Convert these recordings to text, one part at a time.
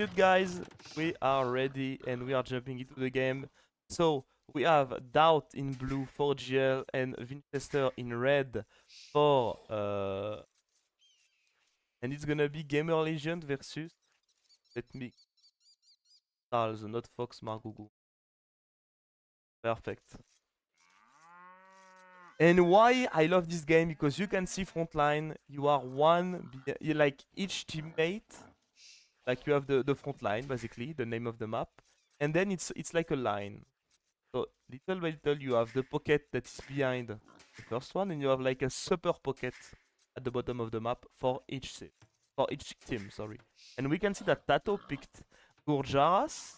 Good guys, we are ready and we are jumping into the game. So we have Doubt in blue for GL and Winchester in red for and it's gonna be Gamer Legend versus, let me Charles, not Fox Margougou. Perfect. And why I love this game, because you can see frontline, you are like each teammate, like you have the front line basically, the name of the map, and then it's like a line. So little by little you have the pocket that is behind the first one, and you have like a super pocket at the bottom of the map for each team, sorry. And we can see that Tato picked Gurjaras,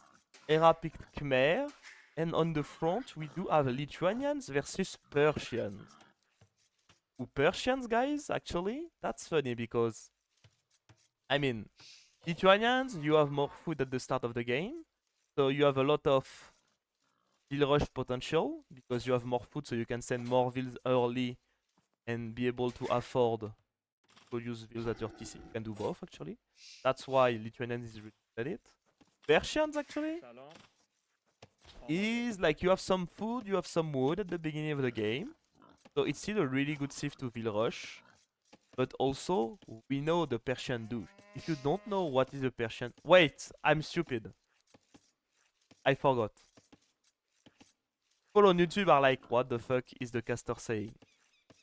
Era picked Khmer, and on the front we do have Lithuanians versus Persians. Ooh, Persians, guys, actually, that's funny because I mean, Lithuanians, you have more food at the start of the game, so you have a lot of Vill rush potential because you have more food, so you can send more vills early and be able to afford to use vills at your TC. You can do both actually. That's why Lithuanian is really good at it. Persians actually is like you have some food, you have some wood at the beginning of the game. So it's still a really good sieve to Vill rush. But also, we know the Persian douche. If you don't know what is a Persian... Wait, I'm stupid. I forgot. People on YouTube are like, what the fuck is the caster saying?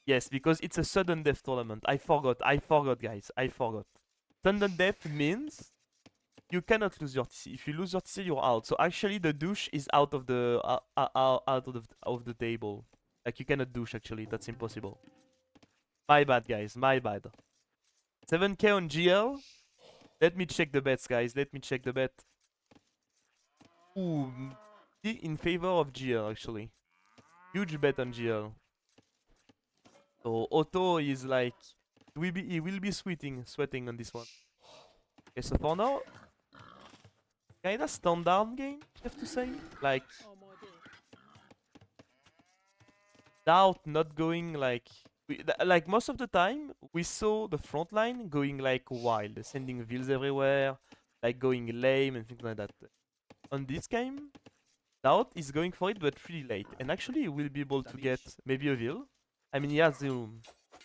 Yes, because it's a sudden death tournament. I forgot, guys. I forgot. Sudden death means you cannot lose your TC. If you lose your TC, you're out. So actually, the douche is out of the of the table. Like you cannot douche. Actually, that's impossible. My bad, guys. My bad. 7k on GL. Let me check the bets, guys. Let me check the bet. Ooh, in favor of GL actually. Huge bet on GL. So Otto is like, he will be sweating on this one. Okay, so for now, kinda standard game, I have to say. Like, Doubt not going like, like most of the time, we saw the front line going like wild, sending vills everywhere, like going lame and things like that. On this game, Doubt is going for it, but really late. And actually, he will be able to get maybe a vill. I mean, he has Loom.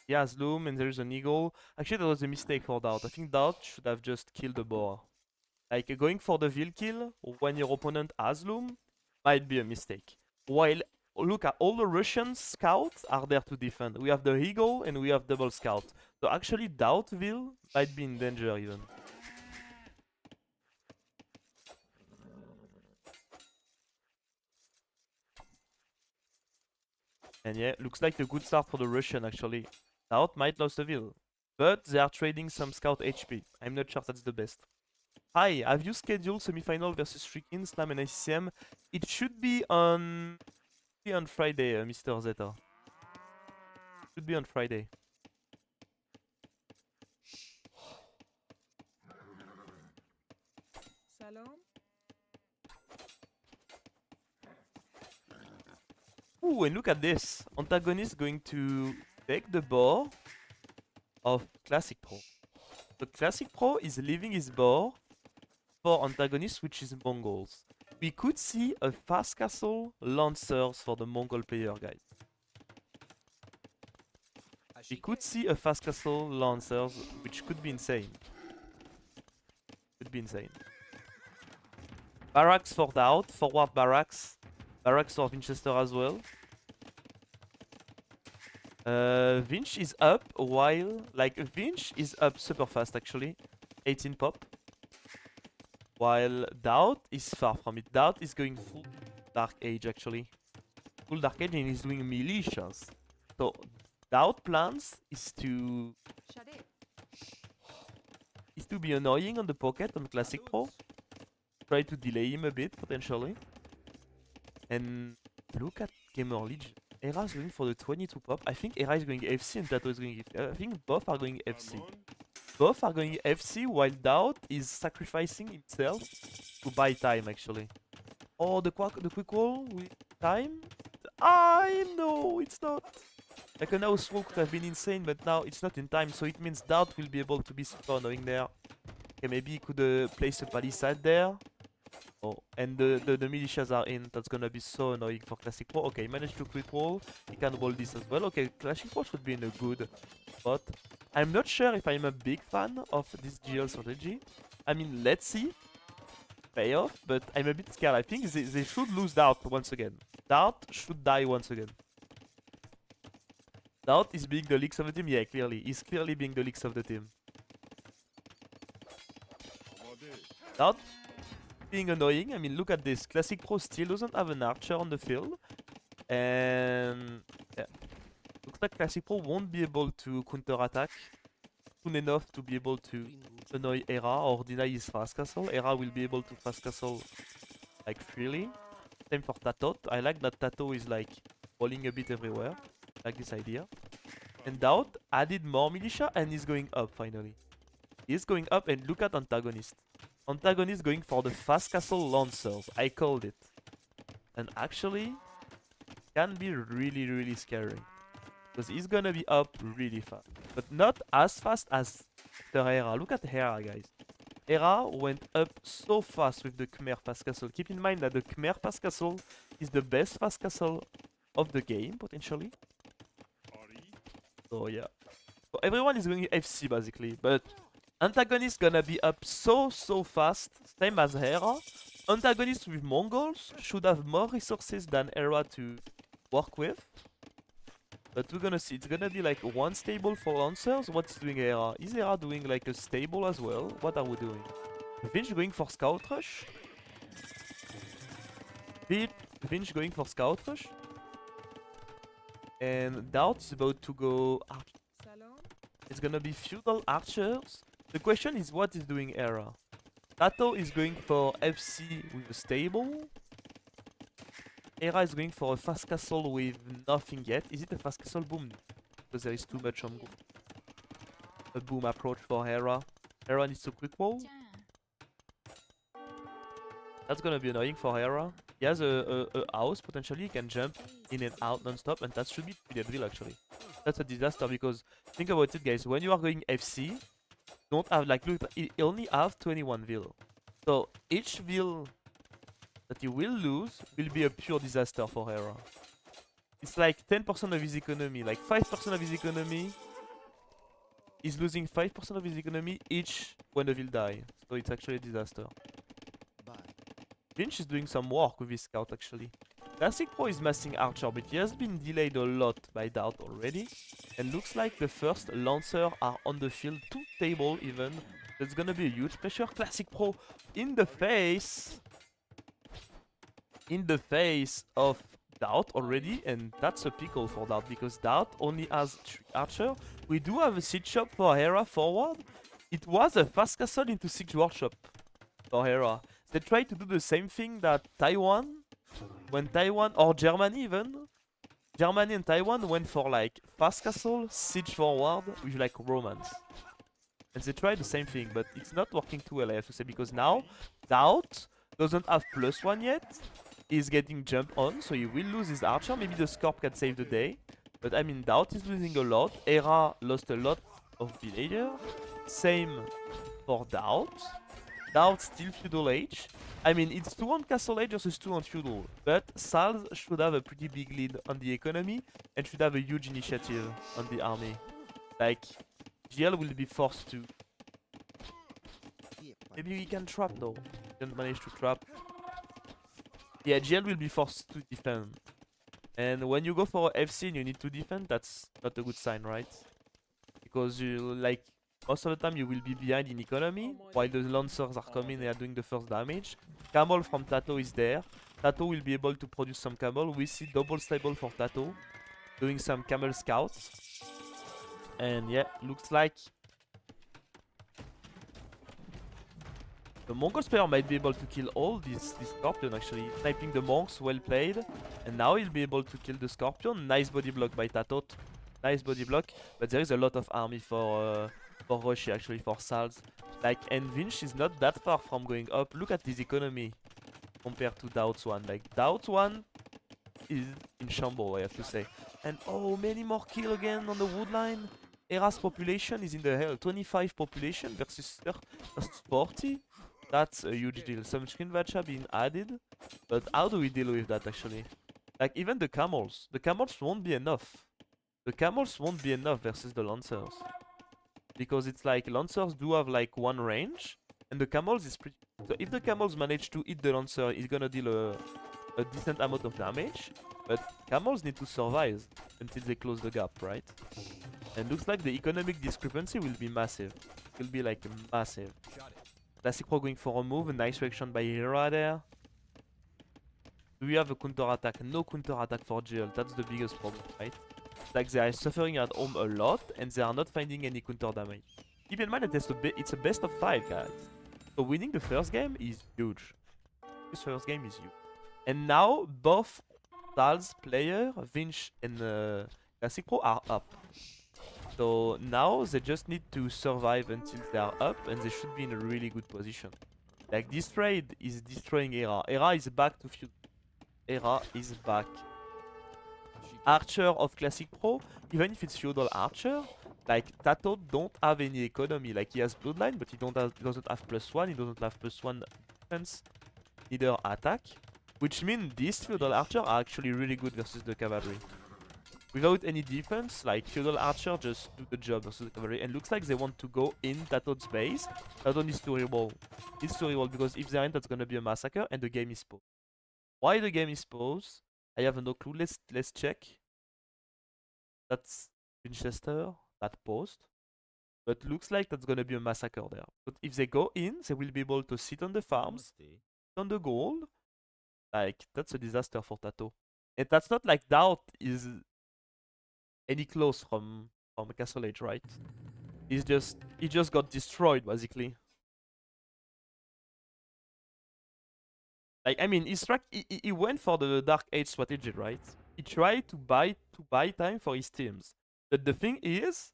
He has Loom, and there's an Eagle. Actually, that was a mistake for Doubt. I think Doubt should have just killed the boar. Like, going for the vill kill when your opponent has Loom might be a mistake. While, look at all the Russian scouts are there to defend. We have the Eagle, and we have double scout. So actually, Doubt vill might be in danger even. And yeah, looks like a good start for the Russian actually. Doubt might lose the Ville. But they are trading some scout HP. I'm not sure that's the best. Hi, have you scheduled semifinal versus Shrikin, Slam and ICCM? It should be on Friday, Mr. Zeta. Should be on Friday. Salam. Ooh, and look at this. Antagonist going to take the boar of Classic Pro. So Classic Pro is leaving his boar for Antagonist, which is Mongols. We could see a fast castle Lancers for the Mongol player, guys. We could see a fast castle Lancers, which could be insane. Could be insane. Barracks for Doubt, forward barracks. Barracks for Winchester as well. Vinch is up while, like, Vinch is up super fast actually. 18 pop. While Doubt is far from it. Doubt is going full Dark Age actually. Full Dark Age and he's doing militias. So Doubt plans is to be annoying on the pocket on Classic Pro. Try to delay him a bit potentially. And look at Gamer Legion. Era is going for the 22 pop. I think Era is going FC and Tato is going FC. I think both are going FC. Both are going FC while Doubt is sacrificing himself to buy time actually. Oh, the quick wall with time? No, it's not. Like a house wall could have been insane, but now it's not in time, so it means Doubt will be able to be super annoying there. Okay, maybe he could place a palisade there. Oh, and the militias are in. That's gonna be so annoying for Classic Pro. Okay, he managed to quick roll. He can roll this as well. Okay, Classic Pro should be in a good spot. I'm not sure if I'm a big fan of this GL strategy. I mean, let's see. Payoff, but I'm a bit scared. I think they should lose Dart once again. Dart should die once again. Dart is being the leaks of the team? Yeah, clearly. He's clearly being the leaks of the team. Dart being annoying. I mean, look at this. Classic Pro still doesn't have an archer on the field. And yeah. Looks like Classic Pro won't be able to counter-attack soon enough to be able to annoy Era or deny his fast castle. Era will be able to fast castle like freely. Same for Tatot. I like that Tato is like falling a bit everywhere. I like this idea. And Doubt added more militia and he's going up finally. He's going up and look at Antagonist. Antagonist going for the fast castle lancers. I called it. And actually can be really, really scary. Because he's gonna be up really fast. But not as fast as the Hera. Look at Hera, guys. Hera went up so fast with the Khmer fast castle. Keep in mind that the Khmer fast castle is the best fast castle of the game, potentially. So yeah. So everyone is going FC basically. But Antagonist gonna be up so fast. Same as Hera. Antagonist with Mongols should have more resources than Hera to work with. But we're gonna see. It's gonna be like one stable for Lancers. What's doing Hera? Is Hera doing like a stable as well? What are we doing? Vinch going for Scout Rush? Vinch going for Scout Rush? And Dart is about to go... It's gonna be Feudal Archers. The question is what is doing Hera? Tato is going for FC with a stable. Hera is going for a fast castle with nothing yet. Is it a fast castle? Boom. Because there is too much on a boom approach for Hera. Hera needs to quick roll. That's gonna be annoying for Hera. He has a house potentially. He can jump in and out non-stop, and that should be pretty real actually. That's a disaster because think about it, guys. When you are going FC, don't have like look. You only have 21 vil. So each vil that you will lose will be a pure disaster for Hera. It's like 10% of his economy, like 5% of his economy. He's losing 5% of his economy each when the vil die. So it's actually a disaster. Vinch is doing some work with his scout actually. Classic Pro is massing Archer, but he has been delayed a lot by Dart already. And looks like the first Lancer are on the field, 2 table even. There's gonna be a huge pressure. Classic Pro in the face. In the face of Dart already, and that's a pickle for Dart because Dart only has 3 Archer. We do have a siege shop for Hera forward. It was a fast castle into siege workshop for Hera. They tried to do the same thing that Taiwan, when Taiwan or Germany even, Germany and Taiwan went for like fast castle, siege forward with like romance. And they tried the same thing, but it's not working too well, I have to say, because now Dart doesn't have +1 yet. He's getting jumped on, so he will lose his archer. Maybe the Scorp can save the day. But I mean, Dart is losing a lot. Hera lost a lot of villager. Same for Dart. Dart still feudal age. I mean, it's 2 on castle age versus 2 on feudal. But Salz should have a pretty big lead on the economy and should have a huge initiative on the army. Like, GL will be forced to... Maybe he can trap though. He didn't manage to trap. Yeah, GL will be forced to defend. And when you go for FC and you need to defend, that's not a good sign, right? Because you, like, most of the time you will be behind in economy, while the Lancers are coming and are doing the first damage. Camel from Tato is there. Tato will be able to produce some camel. We see double stable for Tato, doing some camel scouts. And yeah, looks like the Mongols player might be able to kill all this Scorpion actually. Sniping the monks, well played. And now he'll be able to kill the Scorpion. Nice body block by Tatot. Nice body block. But there is a lot of army for Roshi actually, for Salz. Like, and Vinch is not that far from going up. Look at his economy compared to Doubt's one. Like, Doubt's one is in shambles, I have to say. And oh, many more kills again on the wood line. Era's population is in the hell. 25 population versus 40. That's a huge deal. Some screen vacha being added. But how do we deal with that actually? Like even the camels. The camels won't be enough. The camels won't be enough versus the lancers. Because it's like lancers do have like one range. And the camels is pretty... So if the camels manage to hit the lancer, it's gonna deal a decent amount of damage. But camels need to survive until they close the gap, right? And looks like the economic discrepancy will be massive. It will be like massive. Classic Pro going for a move, a nice reaction by Hera there. Do we have a counter attack? No counter attack for GL. That's the biggest problem, right? Like they are suffering at home a lot and they are not finding any counter damage. Keep in mind that it's a best of 5, guys. So winning the first game is huge. This first game is huge. And now both Sal's player, Vinch and Classic Pro are up. So now they just need to survive until they are up and they should be in a really good position. Like this trade is destroying Era. Era is back to feud. Era is back. Archer of Classic Pro, even if it's feudal archer, like Tato don't have any economy. Like he has bloodline, but he doesn't have +1. He doesn't have +1 defense, neither attack. Which means these feudal archer are actually really good versus the cavalry. Without any defense, like feudal archer just do the job versus the cavalry. And looks like they want to go in Tato's base. Tato needs to reroll. Needs to reroll because if they aren't, that's gonna be a massacre and the game is paused. Why the game is paused? I have no clue. Let's check. That's Winchester, that post. But looks like that's gonna be a massacre there. But if they go in, they will be able to sit on the farms, sit on the gold. Like, that's a disaster for Tato. And that's not like Doubt is any close from Castle Age, right? He just got destroyed basically. Like I mean, he went for the Dark Age strategy, right? He tried to buy time for his teams. But the thing is,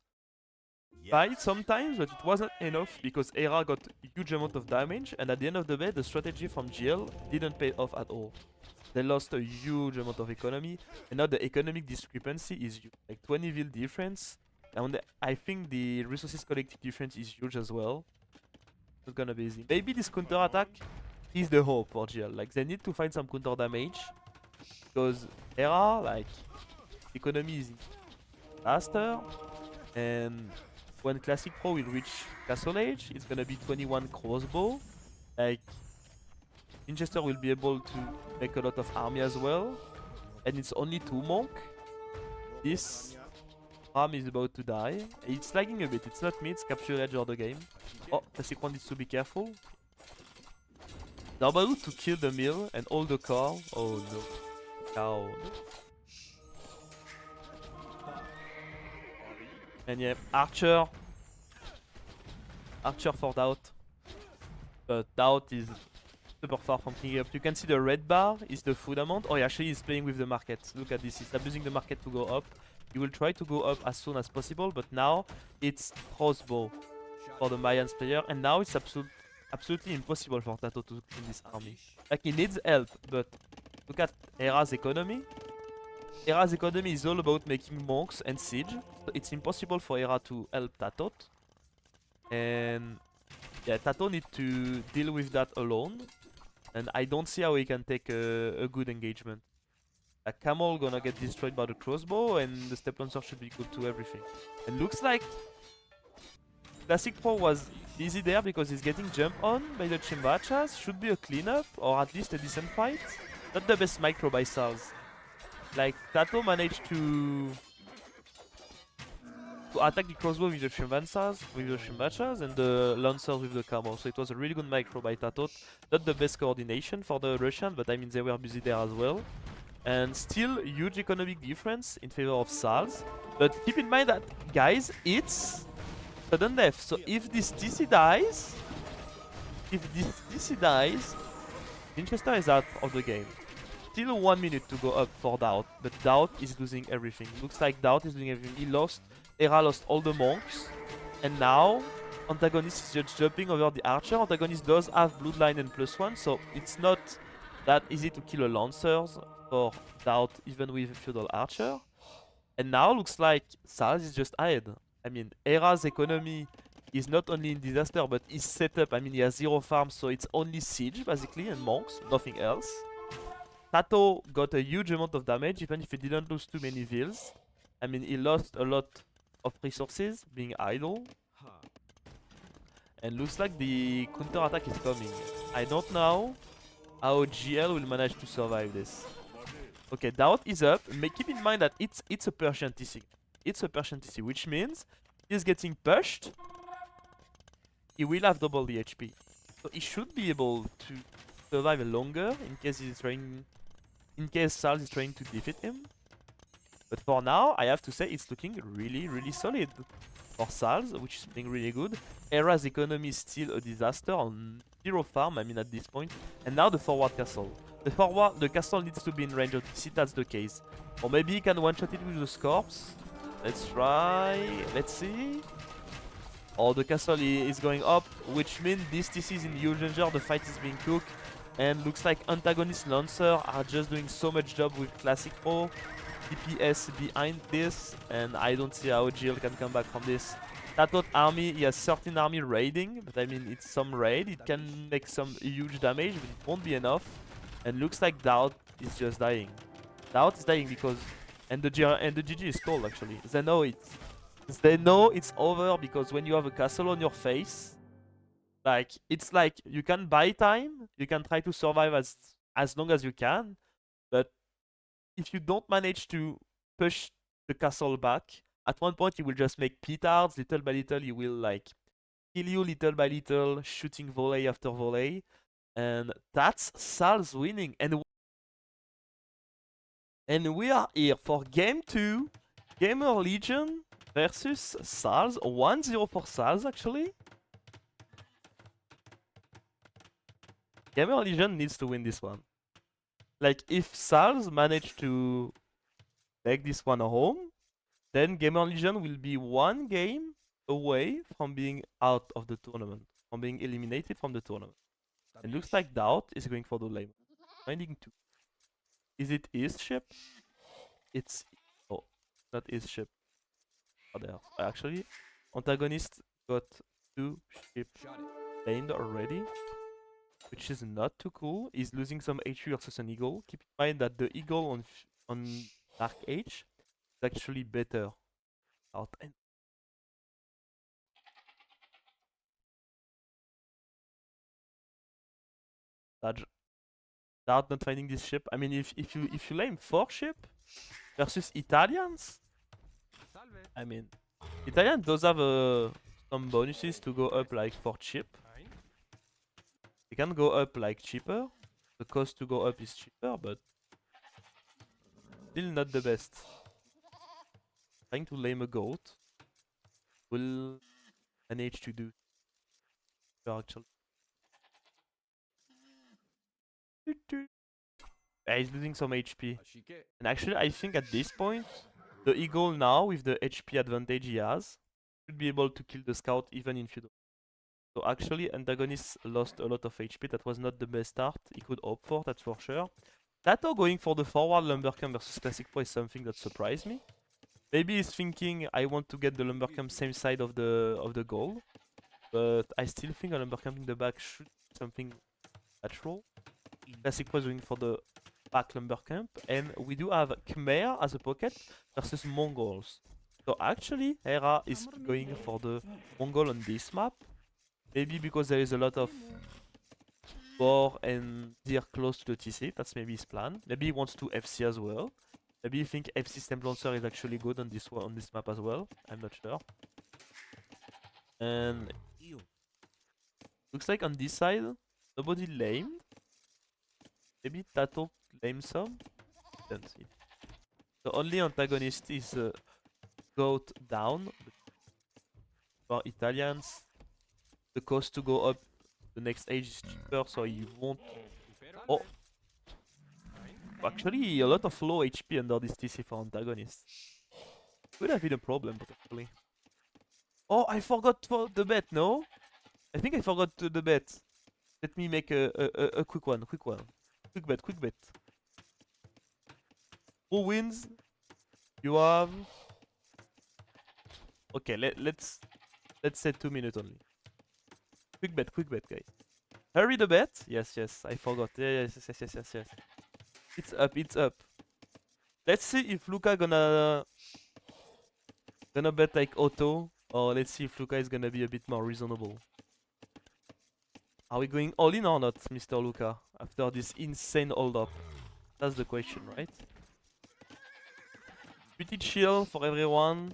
buy sometimes, but it wasn't enough because Era got a huge amount of damage, and at the end of the day, the strategy from GL didn't pay off at all. They lost a huge amount of economy, and now the economic discrepancy is huge. Like 20 vil difference, and I think the resources collected difference is huge as well. It's gonna be easy. Maybe this counter attack is the hope for GL. Like they need to find some counter damage because Era, like, economy is faster, and when Classic Pro will reach Castle Age, it's gonna be 21 crossbow. Like Winchester will be able to make a lot of army as well, and it's only 2 monk. This Ram is about to die. It's lagging a bit. It's not me. It's Capture Edge or the game. Oh, Classic One needs to be careful. They're about to kill the mill and all the car. Oh no. Cow. And yeah, Archer. Archer for Doubt. But Doubt is super far from cleaning up. You can see the red bar is the food amount. Oh, yeah, actually he's playing with the market. Look at this. He's abusing the market to go up. He will try to go up as soon as possible, but now it's crossbow for the Mayans player. And now it's absolutely impossible for Tato to clean this army. Like, he needs help, but look at Hera's economy. Hera's economy is all about making monks and siege. So it's impossible for Hera to help Tato. And yeah, Tato needs to deal with that alone. And I don't see how he can take a good engagement. A camel gonna get destroyed by the crossbow, and the step lancer should be good to everything. And looks like Classic Pro was easy there because he's getting jumped on by the Chimbachas. Should be a cleanup, or at least a decent fight. Not the best micro by Sals. Like, Tato managed to attack the crossbow with the Chimbachas, and the lancers with the camel. So it was a really good micro by Tato. Not the best coordination for the Russian, but I mean they were busy there as well. And still huge economic difference in favor of Sals. But keep in mind that, guys, it's SuddenDeath. So if this DC dies, Winchester is out of the game. Still 1 minute to go up for Doubt, but Doubt is losing everything. Looks like Doubt is losing everything. Hera lost all the monks, and now Antagonist is just jumping over the archer. Antagonist does have bloodline and +1, so it's not that easy to kill a lancers for Doubt even with feudal archer. And now looks like Sals is just ahead. I mean, Hera's economy is not only in disaster, but his setup. I mean, he has 0 farms, so it's only siege basically and monks, nothing else. Tato got a huge amount of damage, even if he didn't lose too many vills. I mean, he lost a lot of resources being idle. And looks like the counter attack is coming. I don't know how GL will manage to survive this. Okay, doubt is up. Keep in mind that it's a Persian TC. It's a Persian TC, which means he's getting pushed. He will have double the HP. So he should be able to survive longer in case Sals is trying to defeat him. But for now, I have to say it's looking really, really solid for Sals, which is playing really good. Hera's economy is still a disaster on 0 farm, I mean at this point. And now the forward castle. The castle needs to be in range of TC, that's the case. Or maybe he can one-shot it with the Scorps. Let's try. Let's see. Oh, the castle is going up, which means this TC is in huge danger. The fight is being cooked. And looks like antagonist Lancer are just doing so much job with Classic Pro. DPS behind this. And I don't see how Jill can come back from this. Tatot army, he has 13 army raiding. But I mean, it's some raid. It can make some huge damage, but it won't be enough. And looks like Doubt is just dying. Doubt is dying because... And the GG is cold actually. They know it. They know it's over because when you have a castle on your face, like it's like you can buy time, you can try to survive as long as you can, but if you don't manage to push the castle back, at one point you will just make petards. Little by little, you will like kill you little by little, shooting volley after volley, and that's Sal's winning. And we are here for game 2, Gamer Legion versus Sals. 1-0 for Sals, actually. Gamer Legion needs to win this one. Like, if Sals manage to take this one home, then Gamer Legion will be 1 game away from being out of the tournament, from being eliminated from the tournament. It looks like Doubt is going for the lane. Finding 2. Is it his ship? It's... Oh, not his ship. Oh, there. Actually, antagonist got 2 ships lamed already, which is not too cool. He's losing some HP versus an eagle. Keep in mind that the eagle on Dark Age is actually better. Doubt not finding this ship. I mean, if you lame 4 ship versus Italians, I mean, Italian does have some bonuses to go up like for cheap. They can go up like cheaper. The cost to go up is cheaper, but still not the best. Trying to lame a goat will manage to do actually. He's losing some HP. And actually, I think at this point, the eagle now, with the HP advantage he has, should be able to kill the scout even in feudal. So actually, antagonist lost a lot of HP. That was not the best start he could hope for, that's for sure. Tato going for the forward Lumbercamp versus Classic Pro is something that surprised me. Maybe he's thinking, I want to get the Lumbercamp same side of the goal. But I still think a Lumbercamp in the back should be something natural. Classic Pro is going for the back Lumbercamp. And we do have Khmer as a pocket versus Mongols. So actually, Hera is going for the Mongol on this map. Maybe because there is a lot of boar and deer close to the TC. That's maybe his plan. Maybe he wants to FC as well. Maybe you think FC Stemplancer is actually good on this map as well. I'm not sure. And looks like on this side, nobody lamed. Maybe Tato lamed some. Don't see. The only antagonist is goat down. For Italians, the cost to go up the next age is cheaper, so you won't. Oh. Actually, a lot of low HP under this TC for antagonists. Could have been a problem, potentially. Oh, I forgot for the bet, no? I think I forgot the bet. Let me make a quick one, quick bet, quick bet. Who wins? You have Okay, let's say 2 minutes only. Quick bet, guys. Hurry the bet. Yes, yes, I forgot. Yeah, yes. It's up, it's up. Let's see if Luca gonna bet like auto, or let's see if Luca is gonna be a bit more reasonable. Are we going all in or not, Mr. Luca, after this insane hold up? That's the question, right? Pretty chill for everyone.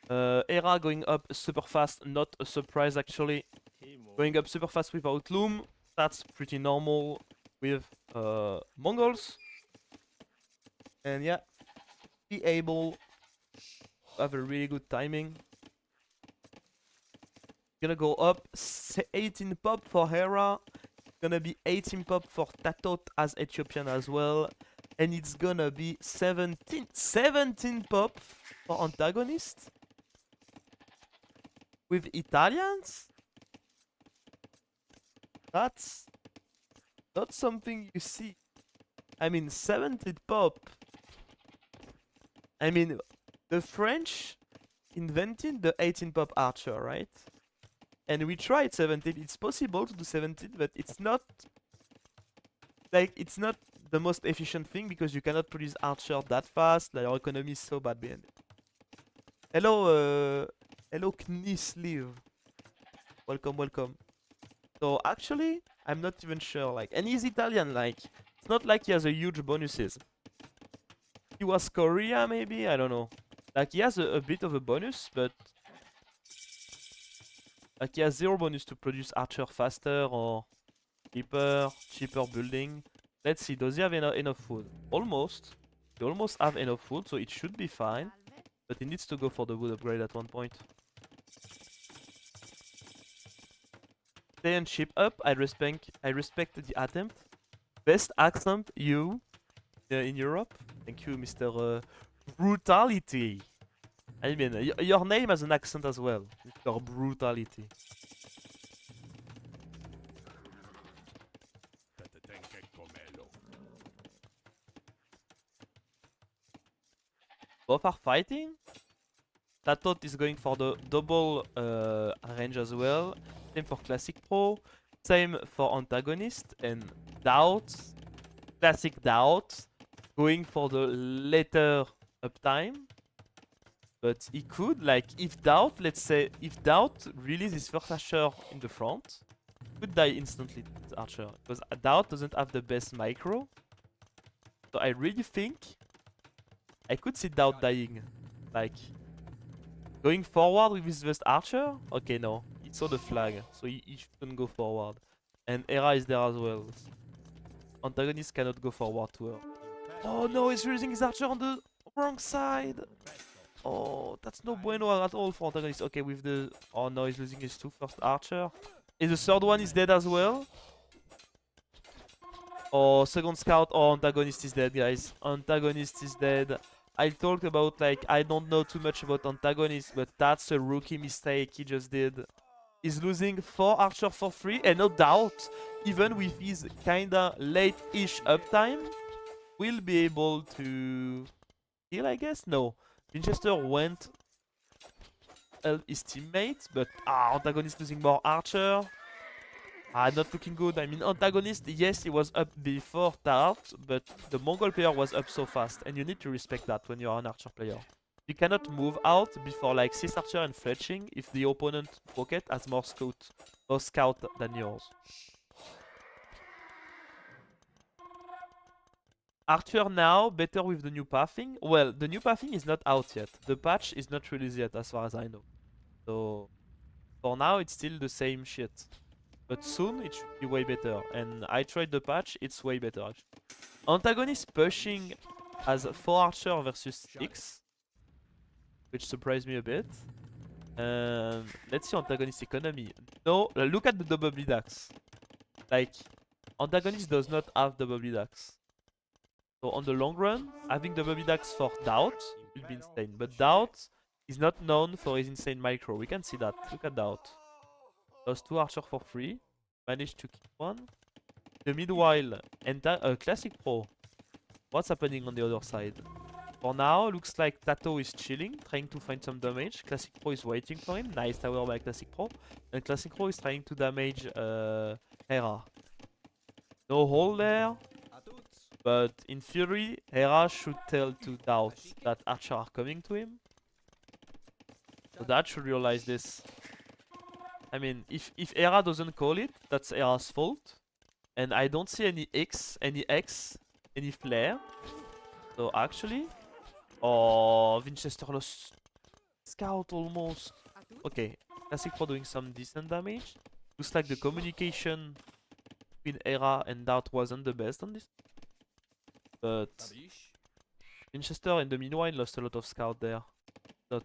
Era going up super fast, not a surprise actually. Going up super fast without Loom, that's pretty normal with Mongols. And yeah, be able to have a really good timing. Gonna go up 18 pop for Hera. Gonna be 18 pop for Tatot as Ethiopian as well. And it's gonna be 17 pop for Antagonist. With Italians? That's not something you see. I mean, 17 pop. I mean, the French invented the 18 pop archer, right? And we tried 17. It's possible to do 17, but it's not like it's not the most efficient thing because you cannot produce archer that fast. Like, your economy is so bad behind it. Hello, hello Knisliv. Welcome. So actually, I'm not even sure. Like, and he's Italian. Like, it's not like he has a huge bonuses. He was Korea, maybe, I don't know. Like, he has a bit of a bonus, but like he has 0 bonus to produce archer faster or cheaper building. Let's see, does he have enough food? Almost. He almost have enough food, so it should be fine. But he needs to go for the wood upgrade at one point. Stay and ship up. I respect the attempt. Best accent in Europe. Thank you, Mr. Brutality. I mean, your name has an accent as well. Mr. Brutality. Both are fighting. Tatot is going for the double range as well. Same for Classic Pro. Same for Antagonist. And Doubt. Classic Doubt. Going for the later uptime. But he could, like, if Doubt, let's say, if Doubt releases first Archer in the front, could die instantly to Archer. Because Doubt doesn't have the best micro. So I really think I could see Doubt dying. Like, going forward with his best Archer? Okay, no. He saw the flag, so he shouldn't go forward. And Hera is there as well. Antagonist cannot go forward to her. Oh no, he's using his Archer on the wrong side. Oh, that's no bueno at all for Antagonist. Okay, with the... Oh no, he's losing his 2 first Archer. And the third one is dead as well. Oh, second scout. Oh, Antagonist is dead, guys. Antagonist is dead. I talked about, like, I don't know too much about Antagonist, but that's a rookie mistake he just did. He's losing 4 Archer for free, and no doubt, even with his kinda late-ish uptime, we'll be able to kill, I guess? No. Winchester went his teammate, but Antagonist losing more Archer. Not looking good. I mean, Antagonist, yes, he was up before Tart, but the Mongol player was up so fast, and you need to respect that when you are an Archer player. You cannot move out before like 6 Archer and fletching if the opponent pocket has more scout than yours. Archer now, better with the new pathing. Well, the new pathing is not out yet. The patch is not released yet, as far as I know. So, for now, it's still the same shit. But soon, it should be way better. And I tried the patch, it's way better, actually. Antagonist pushing as 4 Archer versus 6. Which surprised me a bit. Let's see Antagonist economy. No, look at the double bleed axe. Like, Antagonist does not have double bleed axe. So on the long run, having double bleed axe for Doubt will be insane. But Doubt is not known for his insane micro. We can see that. Look at Doubt. Lost 2 Archer for free. Managed to keep 1. The meanwhile, Classic Pro. What's happening on the other side? For now, looks like Tato is chilling, trying to find some damage. Classic Pro is waiting for him. Nice tower by Classic Pro. And Classic Pro is trying to damage Hera. No hole there. But in theory, Hera should tell to Doubt that Archer are coming to him. So that should realize this. I mean, if Hera doesn't call it, that's Hera's fault. And I don't see any X, any flare. So actually... Oh, Winchester lost Scout almost. Okay, Classic Pro doing some decent damage. Looks like the communication between Hera and Dart wasn't the best on this. But Winchester in the meanwhile lost a lot of Scout there. Not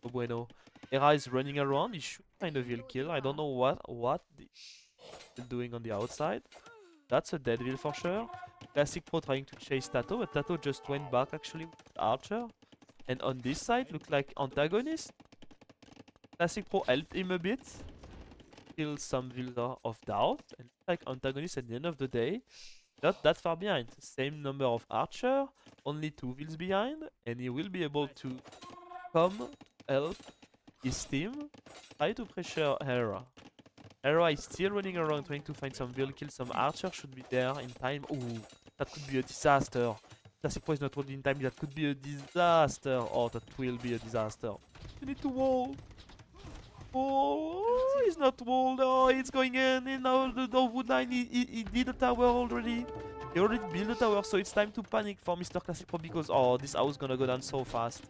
so bueno. Hera is running around, he should find a Veil kill. I don't know what he's doing on the outside. That's a dead Veil for sure. Classic Pro trying to chase Tato, but Tato just went back actually with Archer. And on this side, look like antagonist. Classic Pro helped him a bit. Kill some Veils of Doubt. And look like antagonist at the end of the day, not that far behind. Same number of Archer, only 2 Veils behind. And he will be able to come, help his team, try to pressure Hera. Hera is still running around trying to find some Veil kills. Some Archer should be there in time. Ooh, that could be a disaster. Classic Pro is not holding in time. That could be a disaster. Oh, that will be a disaster. You need to wall. Oh, he's not walled. Oh, it's going in. Now the wood line. He did the tower already. He already built the tower, so it's time to panic for Mr. Classic Pro because oh, this house is gonna go down so fast.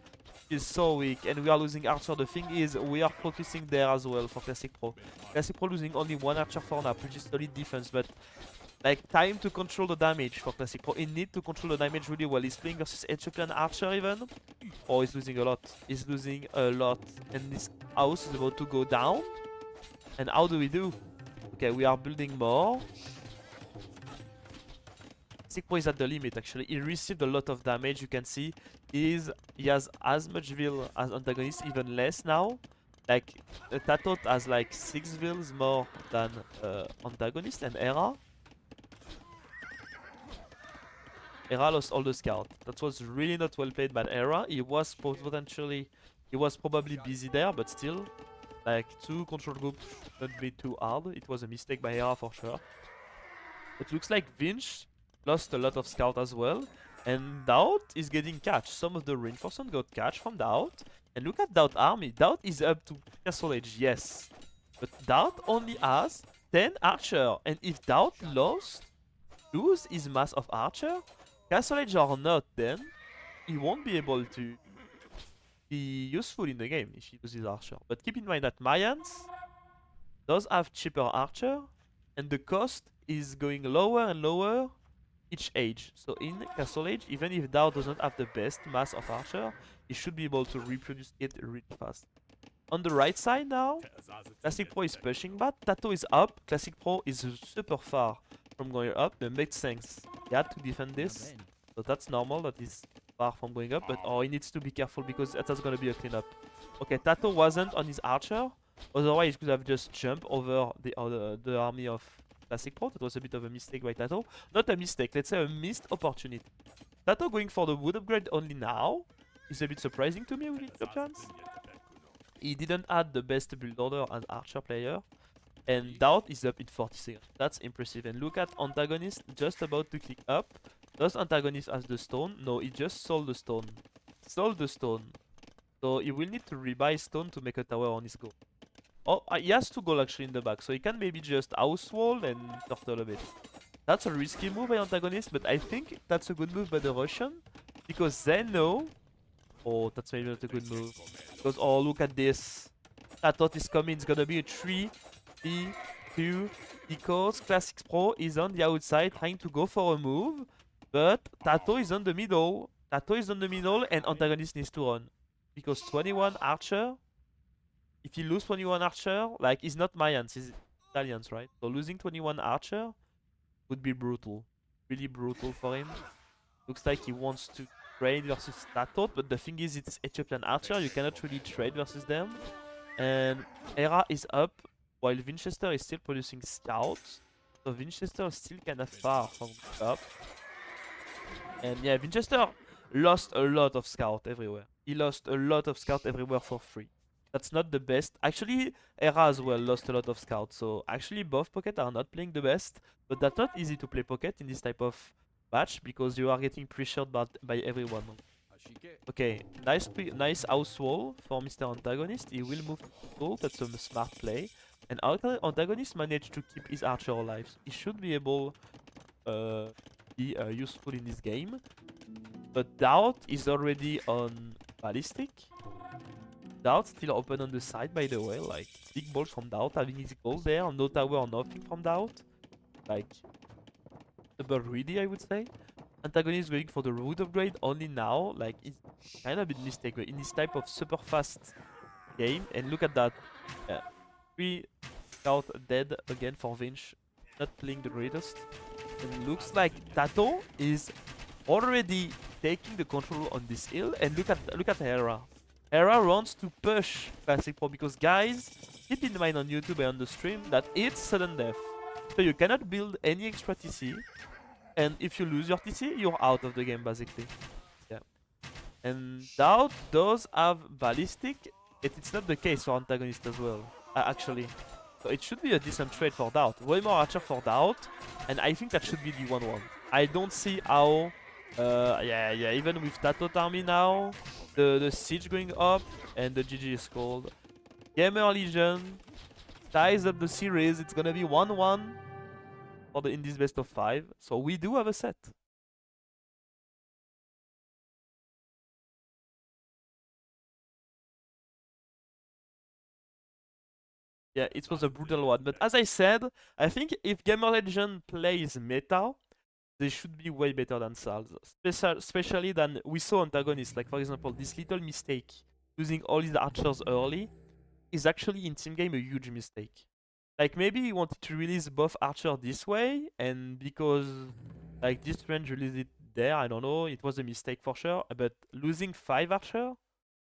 Is so weak and we are losing Archer. The thing is we are focusing there as well for Classic Pro. Classic Pro losing only 1 Archer for now, pretty solid defense, but like time to control the damage for Classic Pro. He need to control the damage really well. He's playing versus Ethiopian Archer even. Oh, he's losing a lot. He's losing a lot. And this house is about to go down. And how do we do? Okay, we are building more. Classic Pro is at the limit actually. He received a lot of damage, you can see. He has as much Veil as antagonist, even less now. Like Tatot has like 6 Veils more than antagonist, and Hera lost all the scout. That was really not well played by Hera. He was probably busy there, but still, like 2 control groups shouldn't be too hard. It was a mistake by Hera for sure. It looks like Vinch lost a lot of scout as well. And Doubt is getting catch. Some of the reinforcement got catch from Doubt. And look at Doubt army. Doubt is up to Castle Age, yes. But Doubt only has 10 Archer. And if Doubt lose his mass of Archer, Castle Age or not, then he won't be able to be useful in the game if he loses Archer. But keep in mind that Mayans does have cheaper Archer. And the cost is going lower and lower each age. So in Castle Age, even if Doubt doesn't have the best mass of Archer, he should be able to reproduce it really fast. On the right side now, Classic Pro is pushing back. Tato is up. Classic Pro is super far from going up. That makes sense. He had to defend this. So that's normal that he's far from going up. But oh, he needs to be careful because that's gonna be a cleanup. Okay, Tato wasn't on his Archer. Otherwise, he could have just jumped over the army of Classic Pro. That was a bit of a mistake by Tato. Not a mistake, let's say a missed opportunity. Tato going for the wood upgrade only now is a bit surprising to me with the chance. He didn't add the best build order as Archer player. And Doubt is up in 40 seconds. That's impressive. And look at antagonist just about to click up. Does antagonist has the stone? No, he just sold the stone. Sold the stone. So he will need to rebuy stone to make a tower on his go. Oh, he has 2 gold actually in the back, so he can maybe just house wall and turtle a bit. That's a risky move by antagonist, but I think that's a good move by the Russian. Because they know... Oh, that's maybe not a good move. Because, oh, look at this. Tatot is coming, it's gonna be a 3-2. Because Classic Pro is on the outside trying to go for a move. But Tato is on the middle. Tato is on the middle and antagonist needs to run. Because 21 Archer... If he loses 21 Archer, like, he's not Mayans, he's Italians, right? So losing 21 Archer would be brutal. Really brutal for him. Looks like he wants to trade versus Tatot, but the thing is, it's Ethiopian Archer, you cannot really trade versus them. And Hera is up, while Winchester is still producing scouts. So Winchester is still kind of far from up. And yeah, Winchester lost a lot of scout everywhere. He lost a lot of scout everywhere for free. That's not the best. Actually, Era as well lost a lot of scouts. So actually, both Pocket are not playing the best. But that's not easy to play Pocket in this type of match because you are getting pressured by everyone. Okay, nice house wall for Mr. Antagonist. He will move to control. That's a smart play. And Antagonist managed to keep his archer alive. So he should be able be useful in this game. But Doubt is already on Ballistic. Doubt still open on the side, by the way. Like, big ball from Doubt, having his goal there. No tower or nothing from Doubt. Like, super greedy, I would say. Antagonist going for the root upgrade only now. Like, it's kind of a bit mistake. But in this type of super fast game, and look at that. 3 scout dead again for Vinch. Not playing the greatest. And looks like Tato is already taking the control on this hill. And look at Hera. Hera wants to push Classic Pro because, guys, keep in mind on YouTube and on the stream that it's sudden death. So you cannot build any extra TC. And if you lose your TC, you're out of the game, basically. Yeah. And Doubt does have Ballistic. It's not the case for Antagonist as well, actually. So it should be a decent trade for Doubt. Way more Archer for Doubt. And I think that should be the 1-1. I don't see how... yeah, even with Tato Army now, the siege going up, and the GG is called. Gamer Legion ties up the series. It's gonna be 1-1 in this best of 5. So we do have a set. Yeah, it was a brutal one. But as I said, I think if Gamer Legend plays meta, they should be way better than Salz. Especially than we saw antagonists. Like, for example, this little mistake, using all his archers early, is actually in team game a huge mistake. Like, maybe he wanted to release both archer this way, and because like this range released it there, I don't know, it was a mistake for sure. But losing 5 archer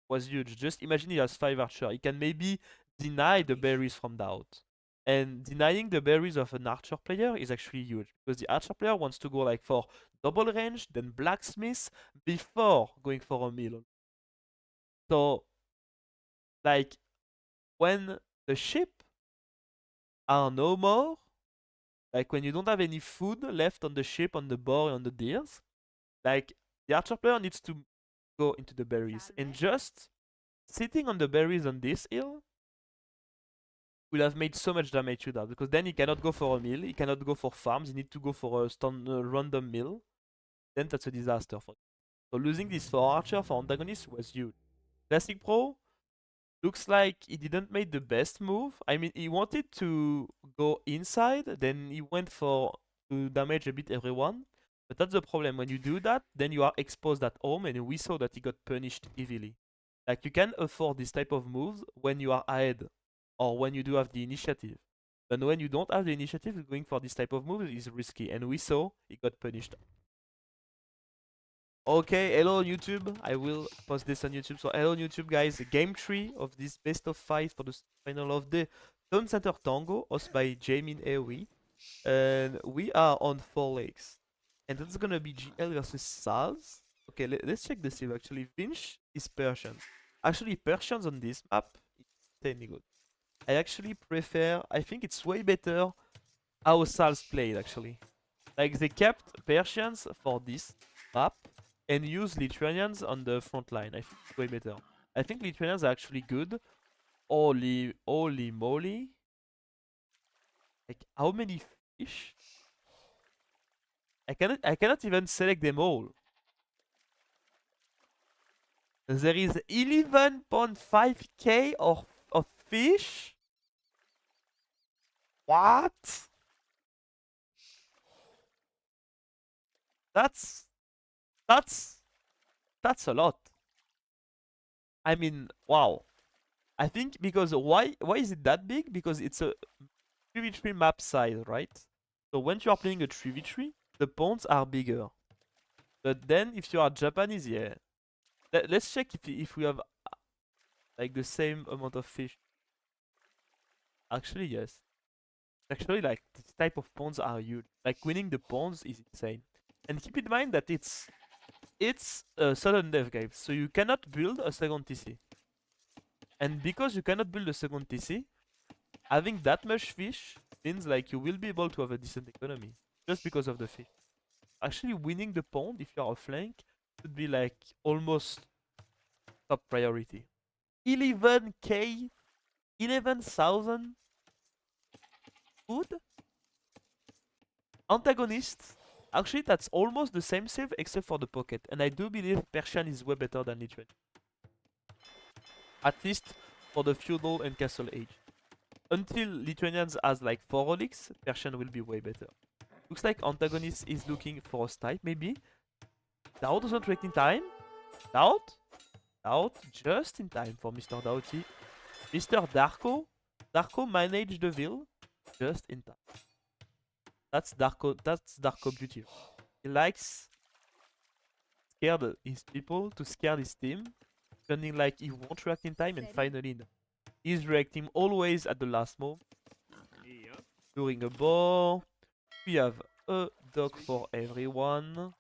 was huge. Just imagine he has 5 archer. He can maybe deny the berries from Doubt. And denying the berries of an archer player is actually huge. Because the archer player wants to go like for double range, then blacksmith, before going for a mill. So, like, when the sheep are no more, like when you don't have any food left on the sheep, on the boar, on the deers, like, the archer player needs to go into the berries. And just sitting on the berries on this hill will have made so much damage to that, because then he cannot go for a mill, he cannot go for farms, he needs to go for a random mill. Then that's a disaster for him. So losing this for Archer, for Antagonist, was huge. Classic Pro looks like he didn't make the best move. I mean, he wanted to go inside, then he went for to damage a bit everyone. But that's the problem. When you do that, then you are exposed at home, and we saw that he got punished heavily. Like, you can afford this type of moves when you are ahead, or when you do have the initiative. But when you don't have the initiative, going for this type of moves is risky. And we saw he got punished. Okay, hello YouTube. I will post this on YouTube. So hello YouTube, guys. Game 3 of this best of 5 for the final of the TownCenterTango, hosted by Jamin AoE. And we are on 4 legs. And that's gonna be GL versus Saz. Okay, let's check the save actually. Vinch is Persians. Actually, Persians on this map is insanely good. I actually prefer, I think it's way better how Saz played actually. Like, they kept Persians for this map and used Lithuanians on the front line. I think it's way better. I think Lithuanians are actually good. Holy moly. Like, how many fish? I cannot even select them all. There is 11.5k of fish? What? That's a lot. I mean, wow. I think because why is it that big? Because it's a 3v3 map size, right? So when you are playing a 3v3, the ponds are bigger. But then if you are Japanese, yeah. Let's check if we have like the same amount of fish. Actually, yes. Actually, like, this type of ponds are huge. Like, winning the ponds is insane. And keep in mind that it's it's a sudden death game, so you cannot build a second TC. And because you cannot build a second TC, having that much fish means like you will be able to have a decent economy just because of the fish. Actually, winning the pond if you are a flank would be like almost top priority. 11k, 11,000 food. Antagonist. Actually, that's almost the same save except for the pocket, and I do believe Persian is way better than Lithuanian. At least for the feudal and castle age. Until Lithuanians has like 4 relics, Persian will be way better. Looks like Antagonist is looking for a snipe, maybe. Dao doesn't react in time. Doubt? Doubt just in time for Mr. Doughty. Mr. Darko. Darko managed the Ville just in time. That's Darko beauty. He likes scared his people to scare his team. Pretending like he won't react in time and finally no. He's reacting always at the last moment. During a ball. We have a dock for everyone.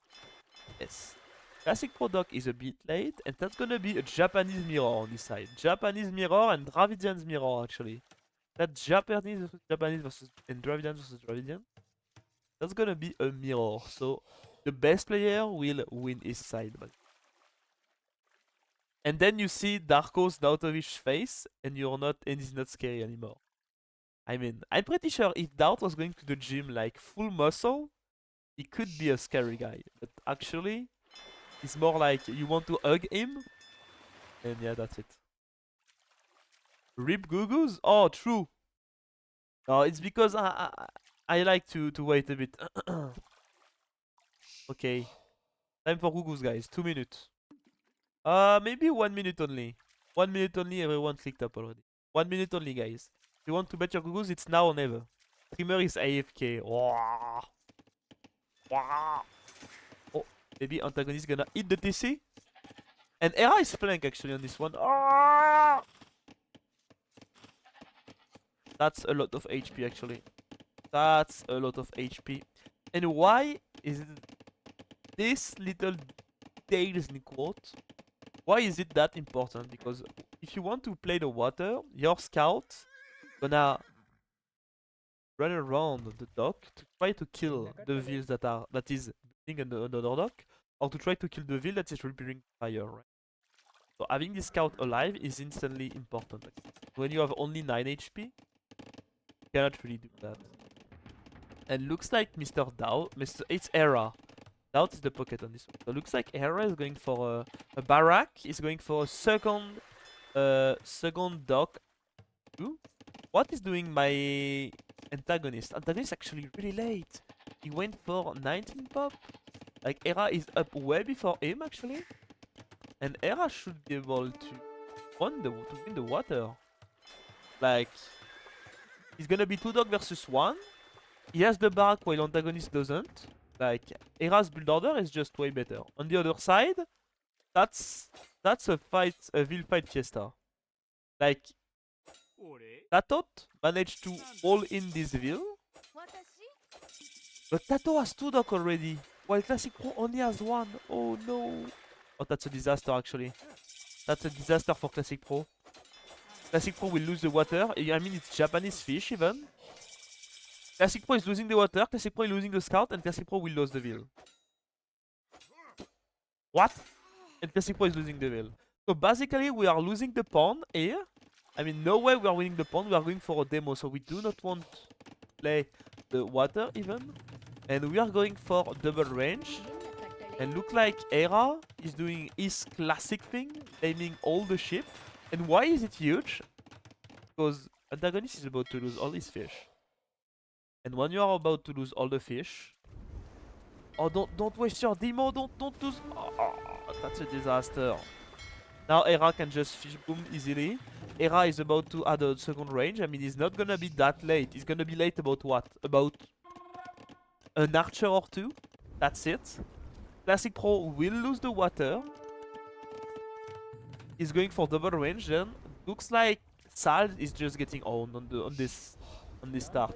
Yes. Classic Pro dock is a bit late, and that's gonna be a Japanese mirror on this side. Japanese mirror and Dravidian's mirror actually. That's Japanese versus Japanese versus and Dravidian versus Dravidian. That's gonna be a mirror. So the best player will win his side. And then you see Darko's Dautovich face, and he's not scary anymore. I mean, I'm pretty sure if Daut was going to the gym like full muscle, he could be a scary guy. But actually, it's more like you want to hug him, and yeah, that's it. Rip Gugus? Oh, true. No, it's because I like to wait a bit. Okay, time for Gugus, guys. 2 minutes. Maybe 1 minute only. 1 minute only, everyone clicked up already. 1 minute only, guys. If you want to bet your Gugus, it's now or never. Streamer is AFK. Wow. Wow. Oh, maybe Antagonist gonna hit the TC. And Era is flank actually on this one. Oh! That's a lot of HP actually. That's a lot of HP. And why is this little details in quote? Why is it that important? Because if you want to play the water, your scout gonna run around the dock to try to kill the vills that is building another dock, or to try to kill the vill that is repairing fire, right? So having this scout alive is instantly important. When you have only 9 HP, you cannot really do that. And looks like Mr. Dao, it's Era. Doubt is the pocket on this one. So looks like Hera is going for a barrack. He's going for a second dock. Ooh. What is doing my antagonist? Antagonist actually really late. He went for 19 pop. Like Hera is up way before him actually. And Hera should be able to win the water. Like he's gonna be 2 dog versus 1. He has the barrack while antagonist doesn't. Like, Hera's build order is just way better. On the other side, that's a fight, a Ville fight fiesta. Like, Tatot managed to all in this Ville. But Tato has 2 dock already, while Classic Pro only has 1. Oh no. Oh, that's a disaster actually. That's a disaster for Classic Pro. Classic Pro will lose the water. I mean, it's Japanese fish even. Classic Pro is losing the water, Classic Pro is losing the scout, and Classic Pro will lose the Ville. What? And Classic Pro is losing the Ville. So basically we are losing the pawn here. I mean, no way we are winning the pawn, we are going for a demo, so we do not want to play the water even. And we are going for double range. And look like Hera is doing his classic thing, aiming all the ship. And why is it huge? Because antagonist is about to lose all his fish. And when you are about to lose all the fish, oh, don't waste your demo, don't lose. Oh, that's a disaster. Now Hera can just fish boom easily. Hera is about to add a second range. I mean, he's not gonna be that late. He's gonna be late about what? About an archer or 2. That's it. Classic Pro will lose the water. He's going for double range. Then looks like Sal is just getting owned on this start.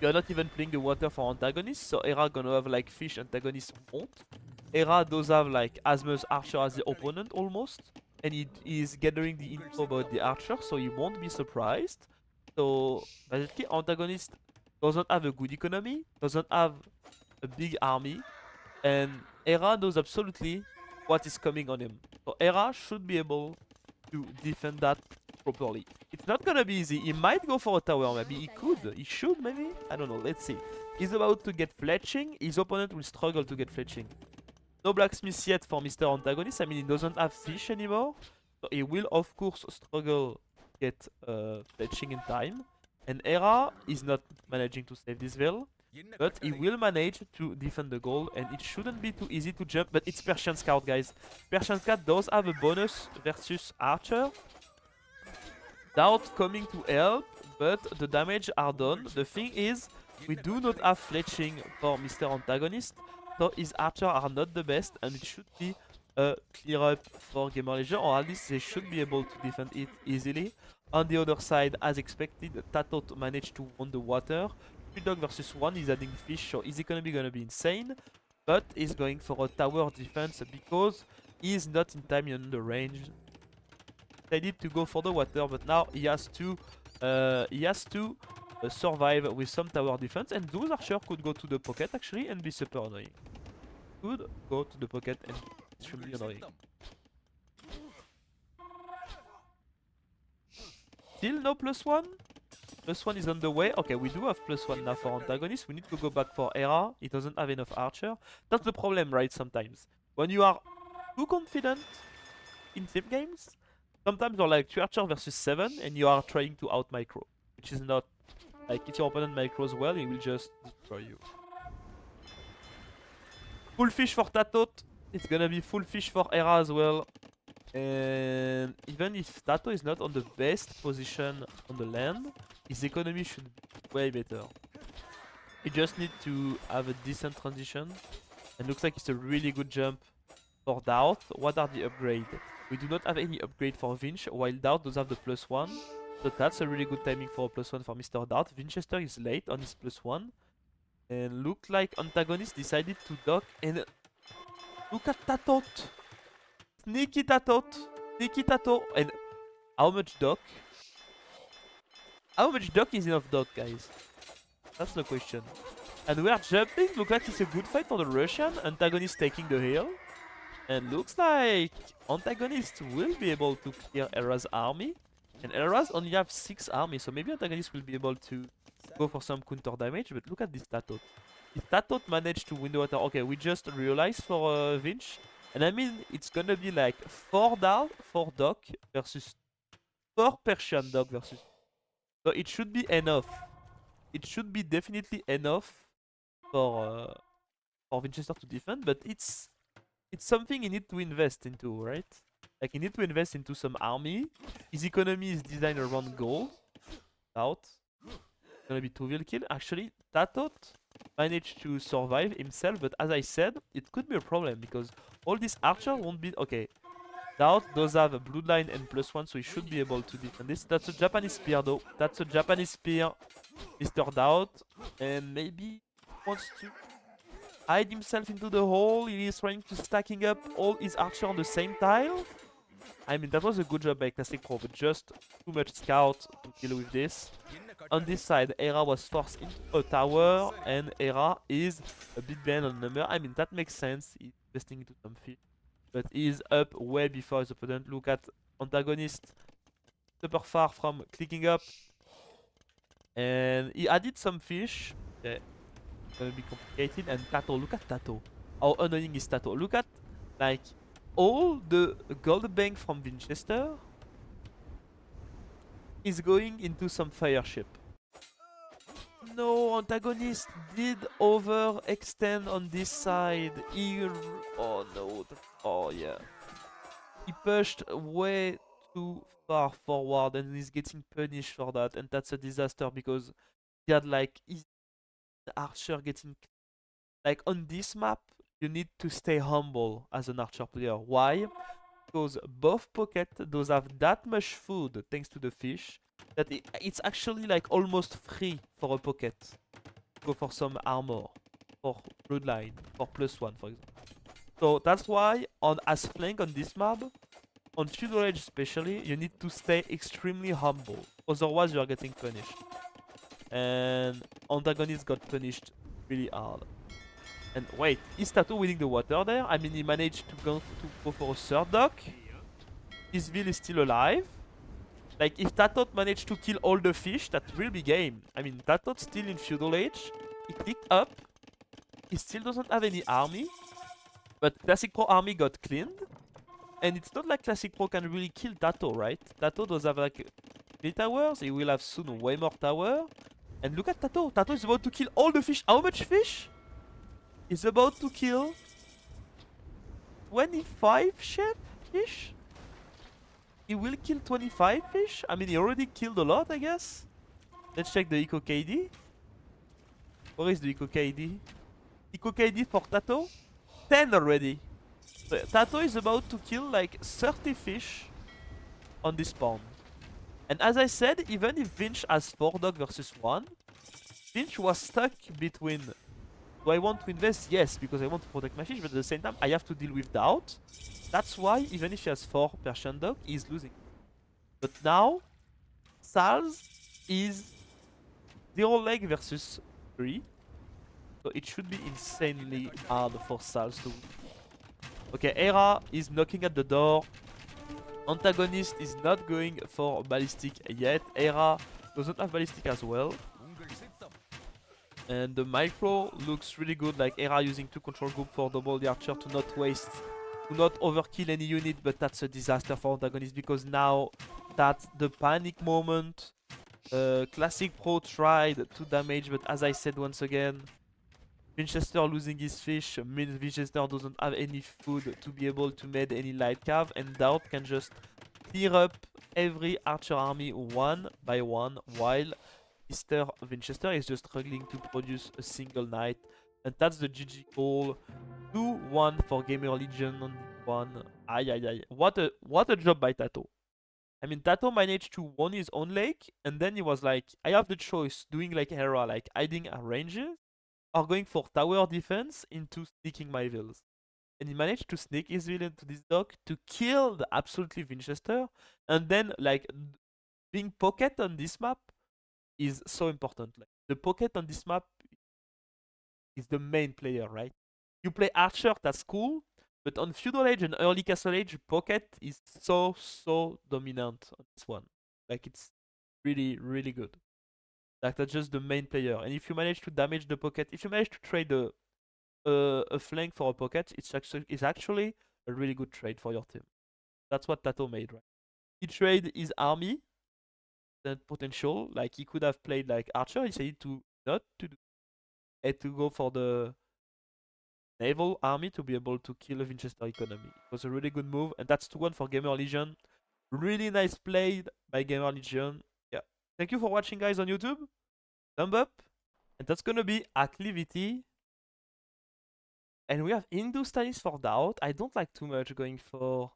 You're not even playing the water for antagonist, so Hera gonna have like fish antagonist won't. Era does have like as much archer as the opponent almost, and he is gathering the info about the archer, so he won't be surprised. So basically, antagonist doesn't have a good economy, doesn't have a big army, and Era knows absolutely what is coming on him. So Era should be able to defend that properly. It's not gonna be easy. He might go for a tower, maybe he could. He should, maybe? I don't know, let's see. He's about to get fletching. His opponent will struggle to get fletching. No blacksmith yet for Mr. Antagonist. I mean, he doesn't have fish anymore. So he will, of course, struggle to get fletching in time. And Era is not managing to save this veil. But he will manage to defend the goal, and it shouldn't be too easy to jump. But it's Persian Scout, guys. Persian Scout does have a bonus versus Archer. Without coming to help, but the damage are done. The thing is, we do not have fletching for Mr. Antagonist, so his Archer are not the best, and it should be a clear up for Gamer Leisure, or at least they should be able to defend it easily. On the other side, as expected, Tatot managed to win the water. 3 dog versus 1, he's adding fish, so his economy gonna be insane. But he's going for a tower defense because he's not in time in the range. Decided to go for the water, but now he has to survive with some tower defense, and those archers could go to the pocket actually and be super annoying. Could go to the pocket and extremely annoying. Still no +1. +1 is on the way. Okay, we do have +1 now for Antagonist. We need to go back for Era. He doesn't have enough archer. That's the problem, right? Sometimes when you are too confident in team games, sometimes you're like 2 archer versus 7 and you are trying to out micro, which is not like, if your opponent micros well, he will just destroy you. Full fish for Tatot. It's gonna be full fish for Era as well. And even if Tato is not on the best position on the land, his economy should be way better. He just needs to have a decent transition. And looks like it's a really good jump for Doubt. What are the upgrades? We do not have any upgrade for Vinch, while Doubt does have the +1. So that's a really good timing for a +1 for Mr. Doubt. Winchester is late on his +1. And look like Antagonist decided to dock. And look at Tatot! Sneaky Tatot! Sneaky Tato! And how much dock? How much dock is enough dock, guys? That's the question. And we are jumping. Look like it's a good fight for the Russian. Antagonist taking the hill. And looks like Antagonist will be able to clear Era's army. And Era's only have 6 armies, so maybe Antagonist will be able to go for some counter damage. But look at this Tatot. If Tatot managed to win the water, okay, we just realized for Vinch. And I mean, it's gonna be like 4 down, 4 dock versus 4 Persian dog versus. So it should be enough. It should be definitely enough for Winchester to defend, but it's something you need to invest into, right? Like, you need to invest into some army. His economy is designed around gold. Out. It's gonna be 2 kill. Actually, Tatot managed to survive himself, but as I said, it could be a problem because all these archer won't be okay. Doubt does have a bloodline and +1, so he should be able to defend this. That's a Japanese spear though. That's a Japanese spear, Mr. Doubt. And maybe he wants to hide himself into the hole. He is trying to stacking up all his archer on the same tile. I mean, that was a good job by Classic Pro, but just too much scout to deal with this. On this side, Era was forced into a tower, and Era is a bit behind on number. I mean, that makes sense. He's investing into some fish, but he's up way before his opponent. Look at Antagonist, super far from clicking up, and he added some fish. Yeah, it's gonna be complicated. And Tato, look at Tato. How annoying is Tato? Look at, like, all the gold bank from Winchester is going into some fire ship. No, Antagonist did overextend on this side. Oh no. Oh yeah. He pushed way too far forward and he's getting punished for that. And that's a disaster because he had like his archer getting... Like on this map, you need to stay humble as an archer player. Why? Because both pockets does have that much food thanks to the fish that it's actually like almost free for a pocket. Go for some armor, for bloodline, for +1 for example. So that's why on as flank on this map, on Feudal Age especially, you need to stay extremely humble. Otherwise you are getting punished. And antagonist got punished really hard. And wait, is Tato winning the water there? I mean, he managed to go for a third dock. His Vil is still alive. Like, if Tato managed to kill all the fish, that will be game. I mean, Tato's still in Feudal Age. He clicked up. He still doesn't have any army. But Classic Pro army got cleaned. And it's not like Classic Pro can really kill Tato, right? Tato does have like 3 towers. He will have soon way more tower. And look at Tato. Tato is about to kill all the fish. How much fish? He's about to kill 25 fish? He will kill 25 fish? I mean, he already killed a lot, I guess. Let's check the Eco KD. Where is the Eco KD? Eco KD for Tato? 10 already. So Tato is about to kill like 30 fish on this spawn. And as I said, even if Vinch has 4 dog versus 1, Vinch was stuck between, do I want to invest? Yes, because I want to protect my fish, but at the same time I have to deal with doubt. That's why even if he has 4 Persian dog, he's losing. But now, Sal's is 0 leg versus 3. So it should be insanely hard for Sal's to win. Okay, Hera is knocking at the door. Antagonist is not going for ballistic yet. Hera doesn't have ballistic as well. And the micro looks really good, like Hera using 2 control group for double the archer to not waste, to not overkill any unit, but that's a disaster for Antagonist because now that's the panic moment. Classic Pro tried to damage, but as I said once again, Winchester losing his fish means Winchester doesn't have any food to be able to make any light cav, and Doubt can just clear up every archer army one by one while Mr. Winchester is just struggling to produce a single knight. And that's the GG call. 2-1 for Gamer Legion on this one. Ay ay ay. What a job by Tato. I mean, Tato managed to win his own lake, and then he was like, I have the choice doing like Hera, like hiding at ranges, or going for tower defense into sneaking my vills. And he managed to sneak his vill into this dock to kill the absolutely Winchester, and then like being pocket on this map is so important. Like the pocket on this map is the main player, right? You play Archer, that's cool, but on Feudal Age and early Castle Age, pocket is so dominant on this one. Like it's really good. Like that's just the main player. And if you manage to damage the pocket, if you manage to trade a flank for a pocket, it's actually a really good trade for your team. That's what Tato made, right? He traded his army, that potential, like he could have played like Archer, he decided to not to do and to go for the naval army to be able to kill a Winchester economy. It was a really good move, and that's 2-1 for Gamer Legion. Really nice play by Gamer Legion. Yeah. Thank you for watching, guys, on YouTube. Thumb up. And that's gonna be Activity. And we have Hindustanis for Doubt. I don't like too much going for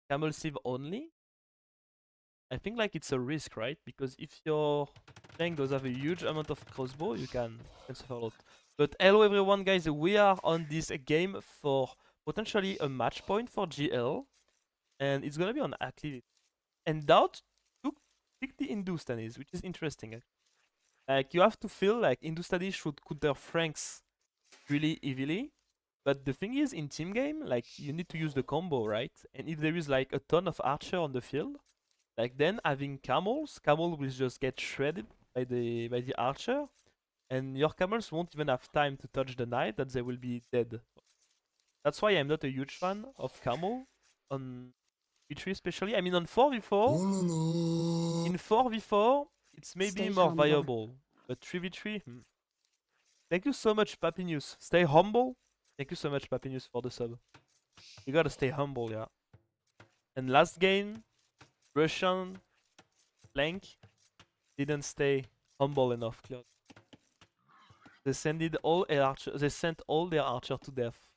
Camel Sieve only. I think like it's a risk, right? Because if your tank does have a huge amount of crossbow, you can suffer a lot. But hello everyone, guys, we are on this game for potentially a match point for GL. And it's gonna be on Activity. And Doubt picked the Hindustanis, which is interesting. Like you have to feel like Hindustanis should counter Franks really easily. But the thing is, in team game, like you need to use the combo, right? And if there is like a ton of archer on the field, like then having camel will just get shredded by the archer, and your camels won't even have time to touch the knight, that they will be dead. That's why I'm not a huge fan of camel on V3 especially. I mean on 4v4, in 4v4 it's maybe more viable, but 3v3, Thank you so much, Papinius. Stay humble. Thank you so much, Papinius, for the sub. You gotta stay humble, yeah. And last game, Russian flank didn't stay humble enough, Claude. They sent all their archer to death.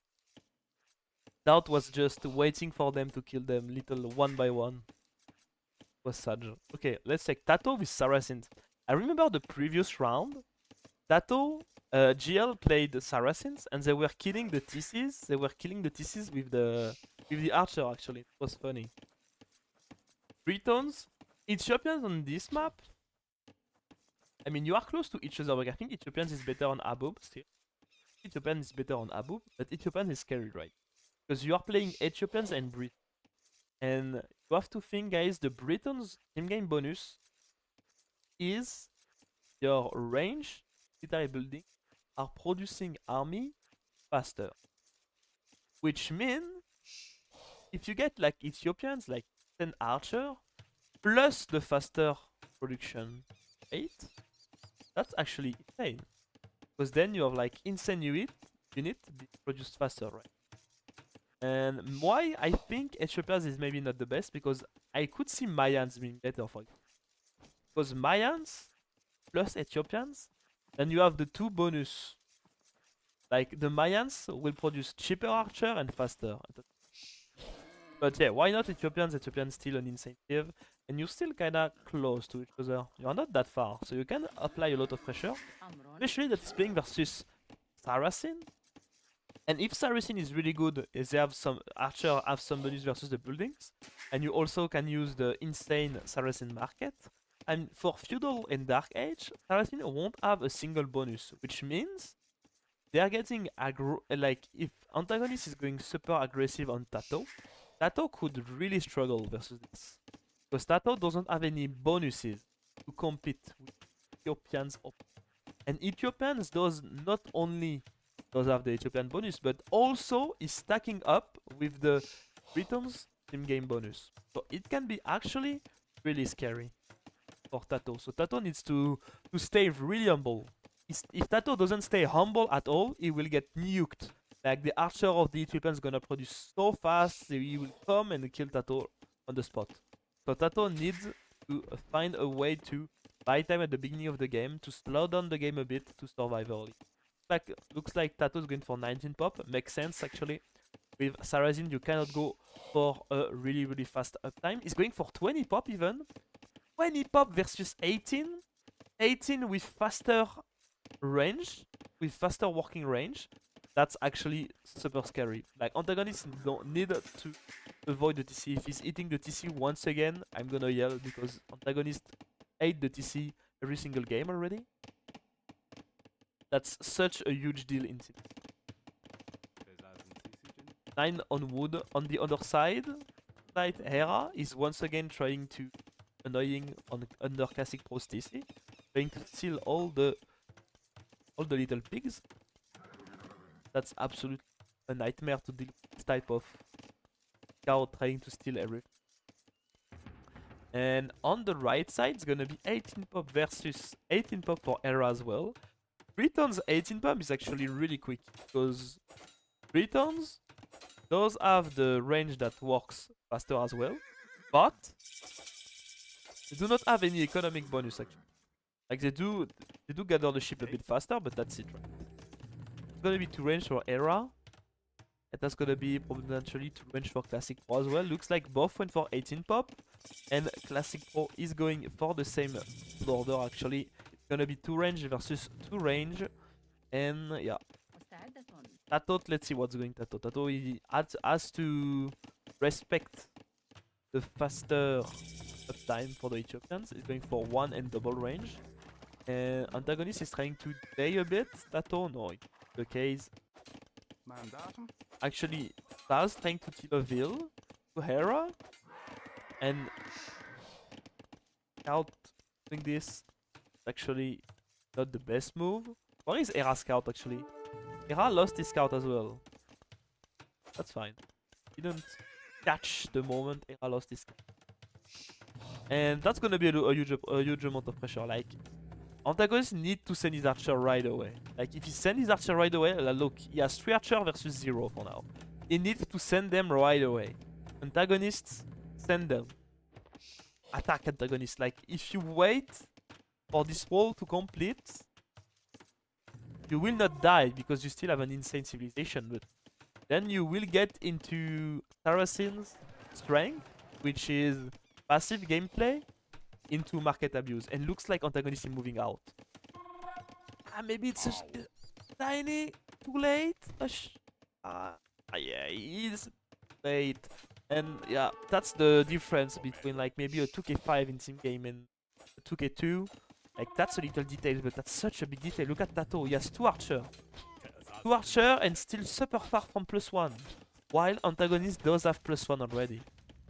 Doubt was just waiting for them to kill them little one by one. It was sad. Okay, let's take Tato with Saracens. I remember the previous round. Tato, GL played Saracens, and they were killing the TCs. They were killing the TCs with the archer. Actually, it was funny. Britons, Ethiopians on this map. I mean, you are close to each other, but I think Ethiopians is better on Abub still. Ethiopian is better on Abub, but Ethiopian is scary, right? Because you are playing Ethiopians and Brit. And you have to think, guys, the Britons team game bonus is your range, military building, are producing army faster. Which means, if you get like Ethiopians, like 10 archer, plus the faster production rate, that's actually insane. Because then you have like insane unit being produced faster, right? And why I think Ethiopians is maybe not the best, because I could see Mayans being better for it. Because Mayans plus Ethiopians, then you have the two bonus. Like the Mayans will produce cheaper archer and faster. But yeah, why not Ethiopians? Ethiopians still an incentive, and you're still kinda close to each other. You are not that far, so you can apply a lot of pressure. Especially that it's playing versus Saracen. And if Saracen is really good, they have some archer have some bonus versus the buildings, and you also can use the insane Saracen market. And for feudal and dark age, Saracen won't have a single bonus, which means they are getting aggro. Like if antagonist is going super aggressive on Tato, Tato could really struggle versus this, because Tato doesn't have any bonuses to compete with Ethiopians. And Ethiopians does not only does have the Ethiopian bonus, but also is stacking up with the Britons team game bonus. So it can be actually really scary for Tato. So Tato needs to stay really humble. If Tato doesn't stay humble at all, he will get nuked. Like the archer of the Ethiopians gonna produce so fast, he will come and kill Tato on the spot. So Tato needs to find a way to buy time at the beginning of the game, to slow down the game a bit, to survive early. Looks like Tato is going for 19 pop. Makes sense actually. With Saracen, you cannot go for a really fast uptime. He's going for 20 pop even. 20 pop versus 18. 18 with faster range, with faster working range. That's actually super scary. Like antagonists don't need to avoid the TC. If he's eating the TC once again, I'm gonna yell, because antagonists ate the TC every single game already. That's such a huge deal in Team. 9 on wood. On the other side, Hera is once again trying to annoying on under classic pros TC, trying to steal all the little pigs. That's absolutely a nightmare to deal with this type of scout trying to steal everything. And on the right side, it's gonna be 18 pop versus 18 pop for Hera as well. Britons 18 pop is actually really quick, because Britons does have the range that works faster as well, but they do not have any economic bonus actually. Like they do gather the ship a bit faster, but that's it, right? It's gonna be 2 range for Hera, and that's gonna be potentially 2 range for Classic Pro as well. Looks like both went for 18 pop, and Classic Pro is going for the same order actually. Gonna be 2 range versus 2 range, and yeah. Tato, let's see what's going Tato. Tato he has to respect the faster uptime for the Ethiopians. He's going for 1 and double range. And antagonist is trying to delay a bit. Tato, no, it's the case. Actually, Taz trying to kill a Vil to Hera, and Scout doing this. Actually not the best move. Where is Hera's scout actually? Hera lost his scout as well. That's fine. He didn't catch the moment Hera lost his scout. And that's gonna be a huge amount of pressure. Like, antagonists need to send his archer right away. Like, if he sends his archer right away, look, he has 3 archer versus 0 for now. He needs to send them right away. Antagonists, send them. Attack antagonists. Like, if you wait for this wall to complete, you will not die because you still have an insane civilization, but then you will get into Saracen's strength, which is passive gameplay, into market abuse, and looks like antagonist is moving out. maybe it's just tiny, too late. Yeah, it's late. And yeah, that's the difference between like maybe a 2k5 in team game and a 2k2. Like that's a little detail, but that's such a big detail. Look at Tato, he has 2 archer. 2 archer and still super far from +1. While antagonist does have +1 already.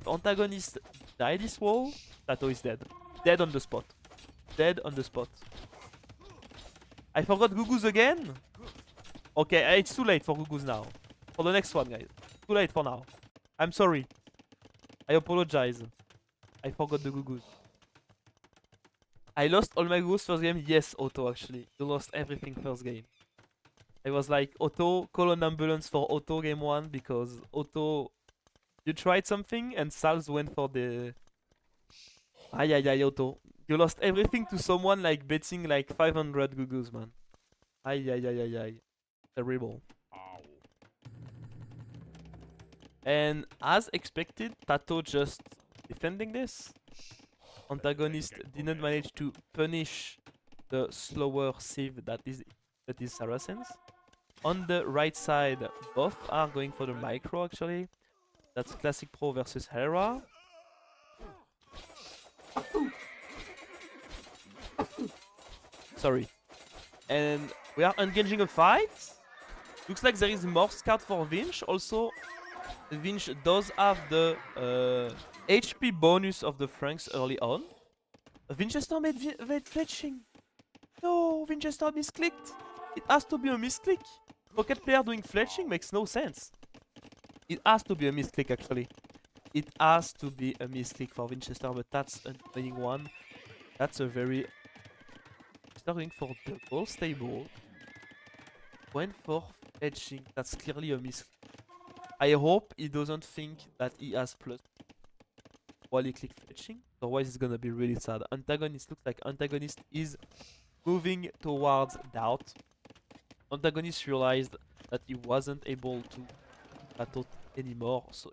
If antagonist die this wall, Tato is dead. Dead on the spot. Dead on the spot. I forgot Gugus again? Okay, it's too late for Gugus now. For the next one, guys. Too late for now. I'm sorry. I apologize. I forgot the Gugus. I lost all my Gugus first game? Yes, Otto, actually. You lost everything first game. I was like, Otto, call an ambulance for Otto game 1 because Otto, you tried something and Salz went for the... Ay, ay, ay, Otto. You lost everything to someone like betting like 500 Gugus, man. Ay, ay, ay, ay, ay. Terrible. And as expected, Tato just defending this. Antagonist didn't manage to punish the slower Civ that is Saracens. On the right side, both are going for the micro actually. That's Classic Pro versus Hera. Sorry. And we are engaging a fight. Looks like there is more scout for Vinch. Also, Vinch does have the HP bonus of the Franks early on. Winchester made fetching. No, Winchester misclicked. It has to be a misclick. Pocket player doing fletching makes no sense. It has to be a misclick actually. It has to be a misclick for Winchester, but that's an annoying one. That's a very... Starting for double stable. Went for fetching. That's clearly a misclick. I hope he doesn't think that he has plus while he click fetching. Otherwise it's gonna be really sad. Antagonist looks like antagonist is moving towards doubt. Antagonist realized that he wasn't able to battle anymore, so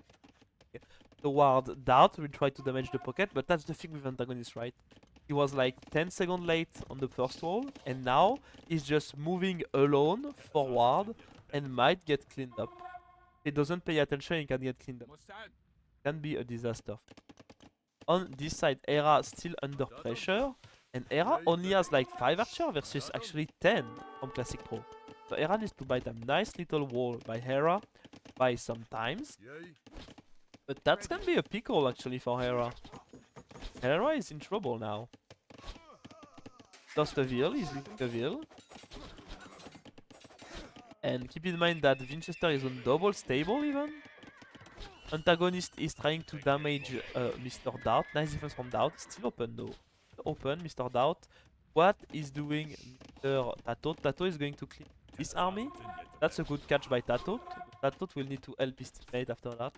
toward doubt will try to damage the pocket, but that's the thing with antagonist, right? He was like 10 seconds late on the first wall, and now he's just moving alone forward and might get cleaned up. If he doesn't pay attention, he can get cleaned up. Can be a disaster. On this side, Hera still under pressure, and Hera only has like 5 archer versus actually 10 from Classic Pro. So Hera needs to bite a nice little wall by Hera by sometimes. But that's gonna be a pickle actually for Hera. Hera is in trouble now. Lost a Veil, he's losing a Veil. And keep in mind that Winchester is on double stable even. Antagonist is trying to damage Mr. Doubt. Nice defense from Doubt. Still open though. Open, Mr. Doubt. What is doing Mr. Tato? Tato is going to clean this army. That's a good catch by Tato. Tato will need to help his teammate after that.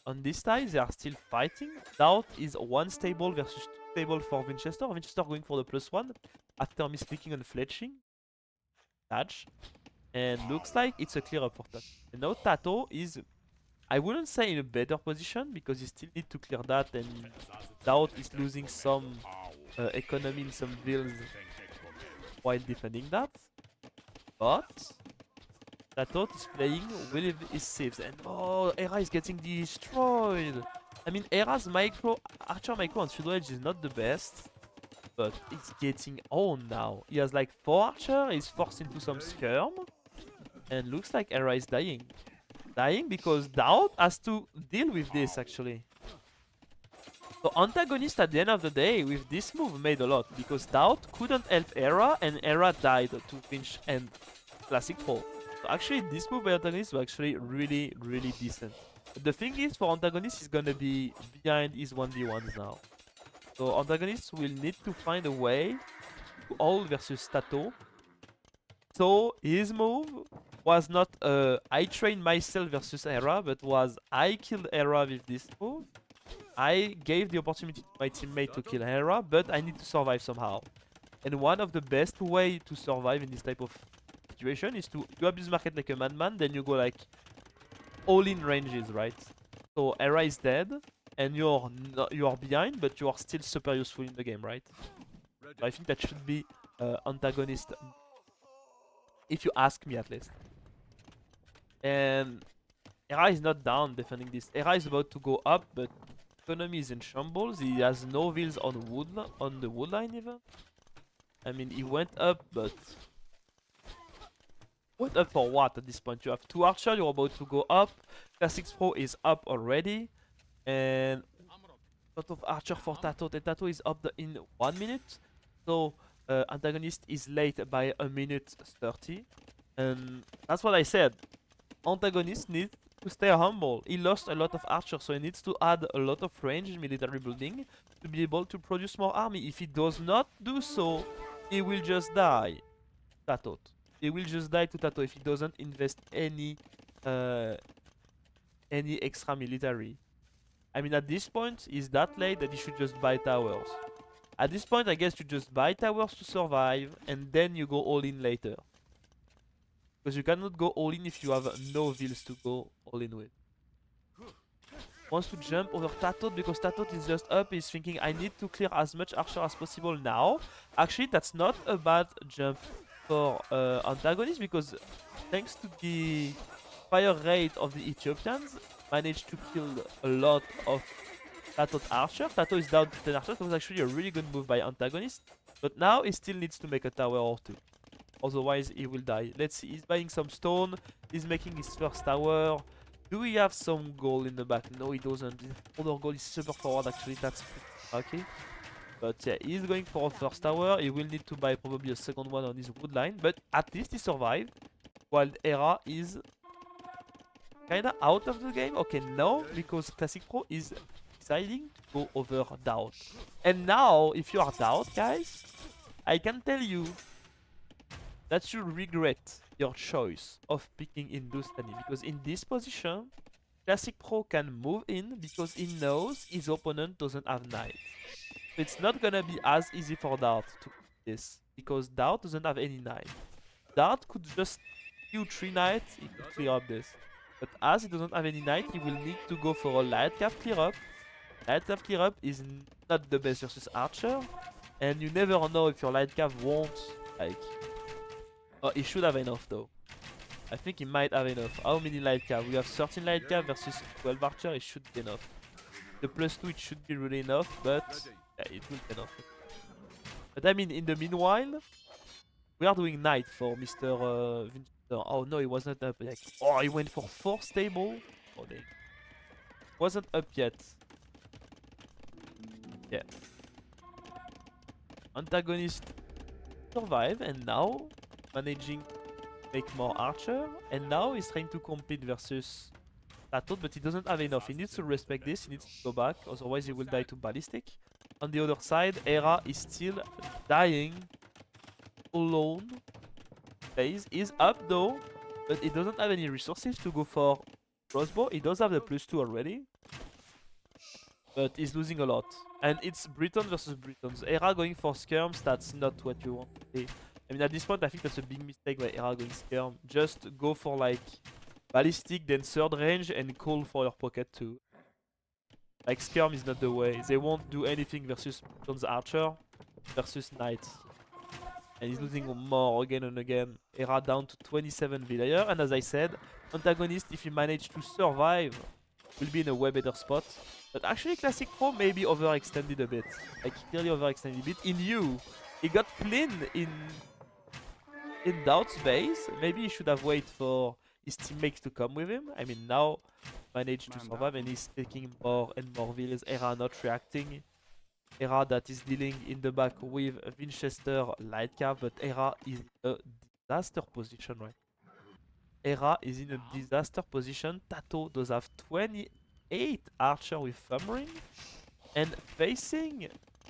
On this side, they are still fighting. Doubt is 1 stable versus 2 stable for Winchester. Winchester going for the +1 after misclicking on fletching. Catch. And looks like it's a clear up for Tato. And now Tato is, I wouldn't say in a better position because he still need to clear that, and Doubt is losing some economy in some builds while defending that. But Tato is playing with his saves, and oh, Hera is getting destroyed. I mean, Hera's archer micro on Field Edge is not the best, but it's getting on now. He has like 4 archer, he's forced into some skirm, and looks like Hera is dying. Dying because Doubt has to deal with this actually. So antagonist at the end of the day with this move made a lot because Doubt couldn't help Hera and Hera died to Finch and Classic Pro. So actually this move by antagonist was actually really decent. But the thing is for antagonist he's gonna be behind his 1v1s now. So antagonist will need to find a way to hold versus Tato. So his move was not I trained myself versus Hera, but was I killed Hera with this move. I gave the opportunity to my teammate to kill Hera, but I need to survive somehow. And one of the best way to survive in this type of situation is to you abuse market like a madman, then you go like all in ranges, right? So Hera is dead, and you are behind, but you are still super useful in the game, right? So I think that should be antagonist if you ask me at least. And Era is not down defending this. Era is about to go up, but economy is in shambles. He has no wheels on the wood line even. I mean, he went up, but went up for what at this point? You have 2 archers, you're about to go up. Classics Pro is up already. And a lot of archer for Tato. And Tato is up in 1 minute. So antagonist is late by 1:30. And that's what I said. Antagonist needs to stay humble. He lost a lot of archers, so he needs to add a lot of range in military building to be able to produce more army. If he does not do so, he will just die. Tato. He will just die to Tato if he doesn't invest any extra military. I mean, at this point, he's that late that he should just buy towers. At this point, I guess you just buy towers to survive, and then you go all in later. Because you cannot go all in if you have no vills to go all in with. Wants to jump over Tatot because Tatot is just up. He's thinking, I need to clear as much archer as possible now. Actually, that's not a bad jump for antagonist because thanks to the fire rate of the Ethiopians, managed to kill a lot of Tatot archer. Tato is down to 10 archers. That was actually a really good move by antagonist. But now he still needs to make a tower or 2. Otherwise, he will die. Let's see. He's buying some stone. He's making his first tower. Do we have some gold in the back? No, he doesn't. His other gold is super forward, actually. That's okay. But yeah, he's going for a first tower. He will need to buy probably a second one on his wood line. But at least he survived. While Era is kinda out of the game. Okay, no, because Classic Pro is deciding to go over Doubt. And now, if you are Doubt, guys, I can tell you that you regret your choice of picking Hindustani, because in this position, Classic Pro can move in because he knows his opponent doesn't have knight. So it's not gonna be as easy for Dart to do this, because Dart doesn't have any knight. Dart could just kill 3 knights, he could clear up this. But as he doesn't have any knight, he will need to go for a light cav clear up. Light cav clear up is not the best versus archer, and you never know if your light cav won't, like... Oh, he should have enough though. I think he might have enough. How many light cav? We have 13 light cav versus 12 archer. It should be enough. The +2 it should be really enough, but yeah, it will be enough. But I mean, in the meanwhile, we are doing knight for Mr. Winchester. Oh no, he was not up yet. Oh, he went for 4 stable. Oh, dang. Wasn't up yet. Yeah. Antagonist survive, and now managing to make more archer, and now he's trying to compete versus Tatot, but he doesn't have enough. He needs to respect this, he needs to go back, otherwise he will die to ballistic. On the other side, Era is still dying alone. He's up though, but he doesn't have any resources to go for crossbow. He does have the +2 already, but he's losing a lot. And it's Briton versus Britons. Era going for skirms, that's not what you want to see. I mean, at this point, I think that's a big mistake by Era going skirm. Just go for like ballistic, then third range, and call for your pocket too. Like, skirm is not the way. They won't do anything versus Britons archer versus knights. And he's losing more again and again. Era down to 27 villager. And as I said, antagonist, if he managed to survive, will be in a way better spot. But actually, Classic Pro maybe overextended a bit. Like, clearly overextended a bit. In you, he got clean in Doubt's base. Maybe he should have waited for his teammates to come with him. I mean, now managed to survive, and he's taking more and more villas. Era not reacting. Era that is dealing in the back with Winchester light cav, but Era is in a disaster position, right? Era is in a disaster position. Tato does have 28 archer with thumb ring, and facing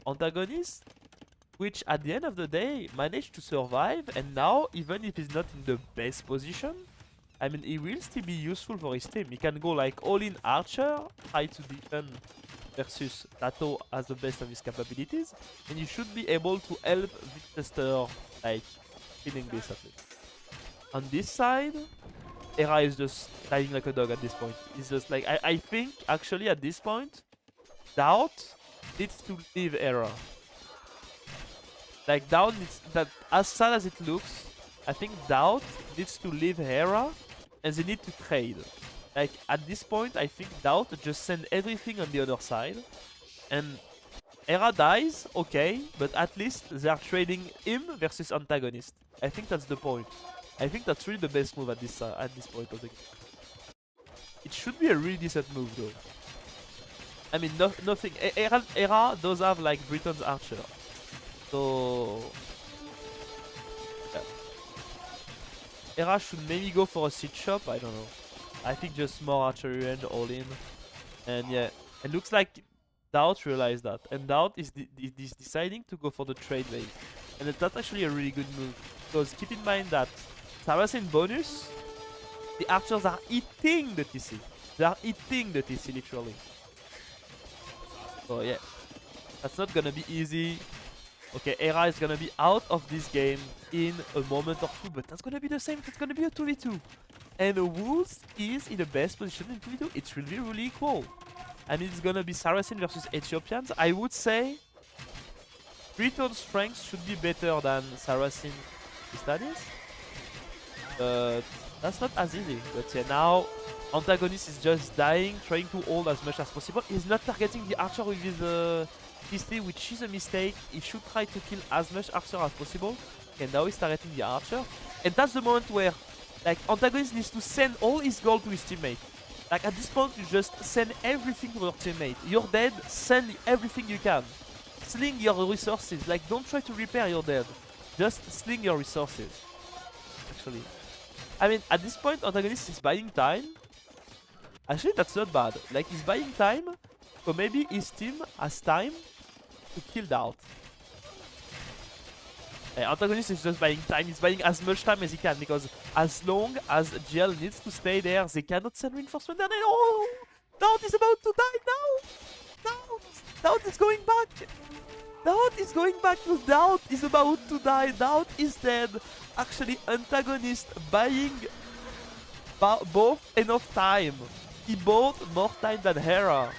antagonist, which at the end of the day managed to survive, and now even if he's not in the best position, I mean, he will still be useful for his team. He can go like all in archer, try to defend versus Tato as the best of his capabilities, and you should be able to help Winchester like killing this at least. On this side, Era is just dying like a dog at this point. He's just like, I think actually at this point, Doubt needs to leave Era. Like, Down is that, as sad as it looks, I think Doubt needs to leave Hera and they need to trade. Like at this point, I think Doubt just send everything on the other side. And Hera dies, okay, but at least they are trading him versus antagonist. I think that's the point. I think that's really the best move at this point of the game. It should be a really decent move though. I mean, nothing. Hera does have like Britain's Archer, so yeah. Hera should maybe go for a seed shop. I don't know. I think just more archery range all in, and yeah, it looks like Doubt realized that, and Doubt is deciding to go for the trade bait, and that's actually a really good move because keep in mind that Saracen bonus, the archers are eating the TC. They are eating the TC literally. So yeah, that's not gonna be easy. Okay, Hera is gonna be out of this game in a moment or two, but that's gonna be the same. It's gonna be a 2v2. And Wolves is in the best position in 2v2. It will be really equal. I mean, it's gonna be Saracen versus Ethiopians. I would say Britain's strength should be better than Saracen studies. But that's not as easy. But yeah, now antagonist is just dying, trying to hold as much as possible. He's not targeting the archer with his pistol, which is a mistake. He should try to kill as much archer as possible. And now he's targeting the archer. And that's the moment where like antagonist needs to send all his gold to his teammate. Like at this point you just send everything to your teammate. You're dead, send everything you can. Sling your resources. Like don't try to repair your dead. Just sling your resources. Actually. I mean at this point antagonist is buying time. Actually that's not bad. Like he's buying time. So maybe his team has time to kill Doubt. Antagonist is just buying time. He's buying as much time as he can because as long as GL needs to stay there, they cannot send reinforcement. And oh, Doubt is about to die now. Doubt is going back. Doubt is going back. Doubt is about to die. Doubt is dead. Actually, antagonist buying both enough time. He bought more time than Hera,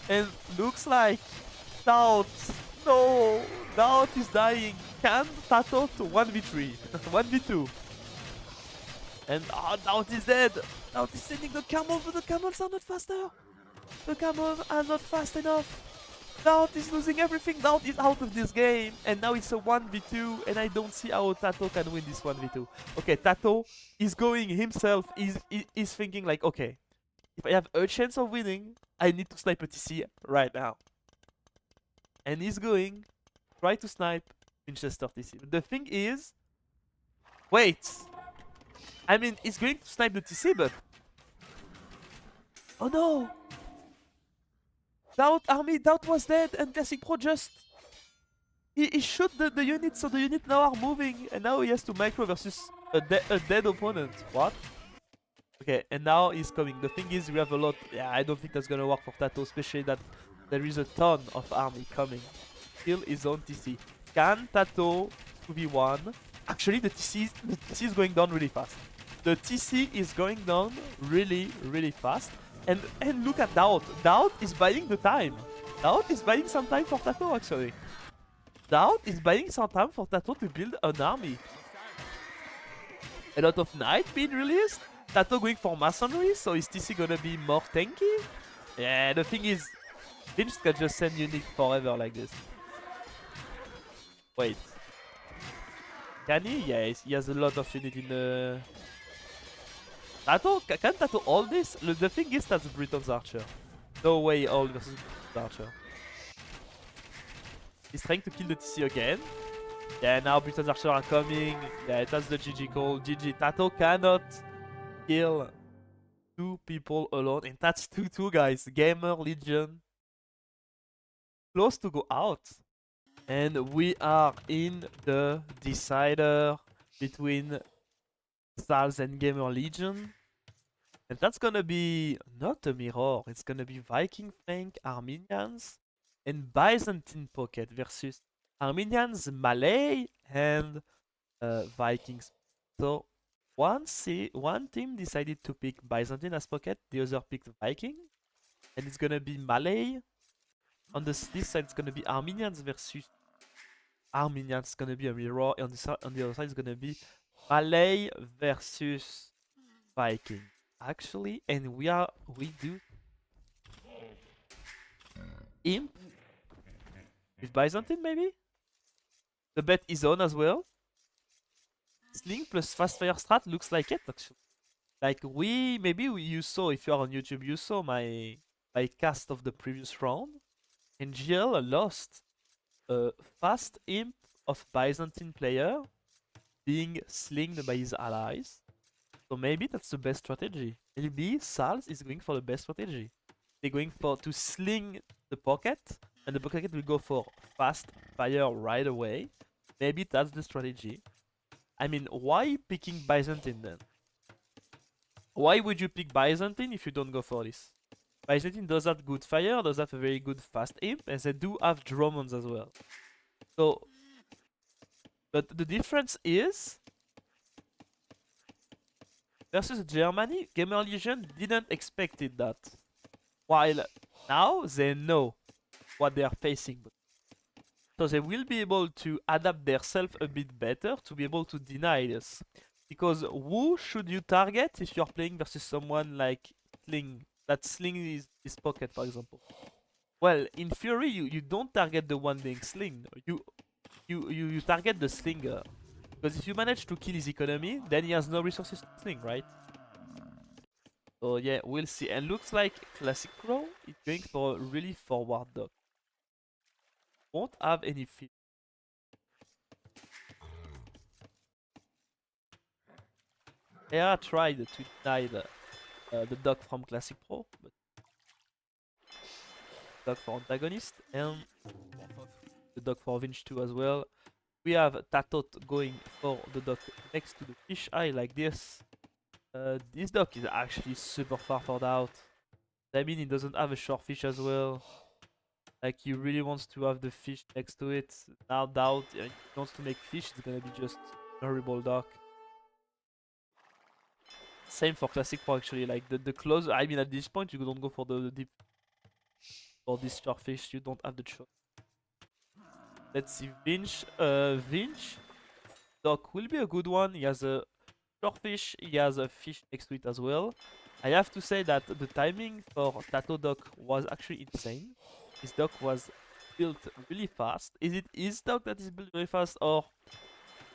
and looks like Doubt. No, Doubt is dying. Can Tato to 1v3, 1v2. And Doubt is dead. Doubt is sending the camel, but the camels are not faster. The camels are not fast enough. Doubt is losing everything. Doubt is out of this game. And now it's a 1v2. And I don't see how Tato can win this 1v2. Okay, Tato is going himself. He's thinking like, okay, if I have a chance of winning, I need to snipe a TC right now. And he's going, try to snipe Winchester TC. But the thing is, wait. I mean, he's going to snipe the TC, but oh no! Doubt army, Doubt was dead, and Classic Pro just he shot the unit, so the unit now are moving, and now he has to micro versus a dead opponent. What? Okay, and now he's coming. The thing is, we have a lot. Yeah, I don't think that's gonna work for Tato, especially that there is a ton of army coming. Kill his own TC. Can Tato 2v1? Actually, the TC is going down really fast. The TC is going down really, really fast. And look at Doubt. Doubt is buying the time. Doubt is buying some time for Tato, actually. Doubt is buying some time for Tato to build an army. A lot of Knight being released. Tato going for Masonry, so is TC gonna be more tanky? Yeah, the thing is, Vince can just send unit forever like this. Wait. Can he? Yeah, he has a lot of unit in the... Tato? Can Tato hold this? The thing is that's Britain's Archer. No way hold versus Archer. He's trying to kill the TC again. Yeah, now Britain's Archer are coming. Yeah, that's the GG call. GG. Tato cannot kill two people alone. And that's 2-2, guys. Gamer, Legion. Close to go out. And we are in the decider between Stars and Gamer Legion. And that's gonna be not a mirror, it's gonna be Viking Flank Armenians and Byzantine Pocket versus Armenians, Malay, and Vikings. So one team decided to pick Byzantine as Pocket, the other picked Viking. And it's gonna be Malay. On this side, it's gonna be Armenians versus Armenians. It's gonna be a mirror. On the other side, it's gonna be Malay versus Viking. Actually, and we do Imp with Byzantine maybe? The bet is on as well. Sling plus fast fire strat looks like it actually. Like you saw, if you are on YouTube, you saw my cast of the previous round. And GL lost a fast imp of Byzantine player being slinged by his allies. So maybe that's the best strategy. Maybe Sals is going for the best strategy. They're going for to sling the pocket, and the pocket will go for fast fire right away. Maybe that's the strategy. I mean, why picking Byzantine then? Why would you pick Byzantine if you don't go for this? Byzantine does have good fire, does have a very good fast imp, and they do have Dromons as well. So, but the difference is, versus Germany, Gamer Legion didn't expect it that. While now they know what they are facing. So they will be able to adapt themselves a bit better to be able to deny this. Because who should you target if you're playing versus someone like Sling? That Sling is pocket, for example. Well, in theory, you don't target the one being slinged. You target the slinger. Because if you manage to kill his economy, then he has no resources to sling, right? So yeah, we'll see. And looks like Classic Pro is going for a really forward dock. Won't have any fish. I tried to deny the dock from Classic Pro, but dock for antagonist and the dock for Vinch 2 as well. We have Tatot going for the dock next to the fish eye like this. This dock is actually super far for Doubt. I mean, it doesn't have a short fish as well. Like, he really wants to have the fish next to it. Now Doubt, he wants to make fish, it's gonna be just a horrible dock. Same for Classic Pro actually, like the close, I mean at this point you don't go for the deep, for this short fish, you don't have the choice. Let's see, Vinch dock will be a good one. He has a short fish, he has a fish next to it as well. I have to say that the timing for Tato dock was actually insane. His dock was built really fast. Is it his dock that is built very fast or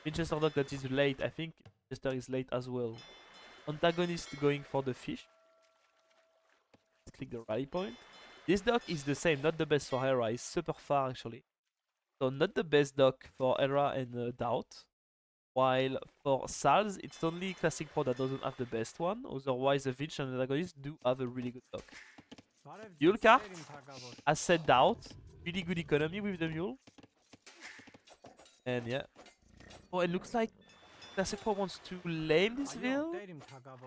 Winchester dock that is late? I think Winchester is late as well. Antagonist going for the fish. Let's click the rally point. This dock is the same, not the best for Hera, it's super far actually. So not the best dock for Hera and Doubt. While for Sals, it's only Classic Pro that doesn't have the best one. Otherwise, the Vinch and Antagonist do have a really good dock. Mule cart, as said Doubt, really good economy with the Mule. And yeah. Oh, it looks like Classic Pro wants to lame this Veil.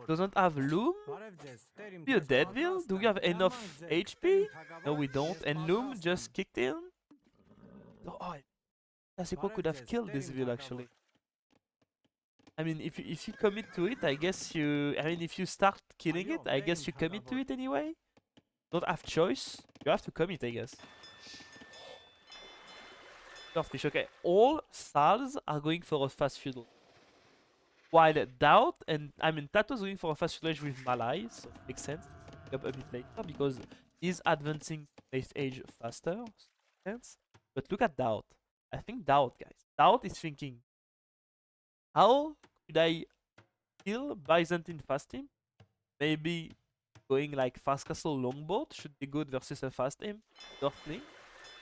Doesn't have Loom. Be a dead Veil? Do we have enough HP? No, we don't. And Loom just kicked in. Oh, Classic Pro could have killed this Veil actually. I mean, if you commit to it, I guess you. I mean, if you start killing it, I guess you commit to it anyway. Don't have choice. You have to commit, I guess. Fish. Okay, all Sals are going for a fast feudal. While Doubt and I mean Tato's going for a fast feudal with Malai, so it makes sense. Up a bit later because he's advancing late age faster. So sense. But look at Doubt. I think Doubt, guys. Doubt is thinking, how could I kill Byzantine fast team? Maybe going like fast castle longboat should be good versus a fast team. Dorfling.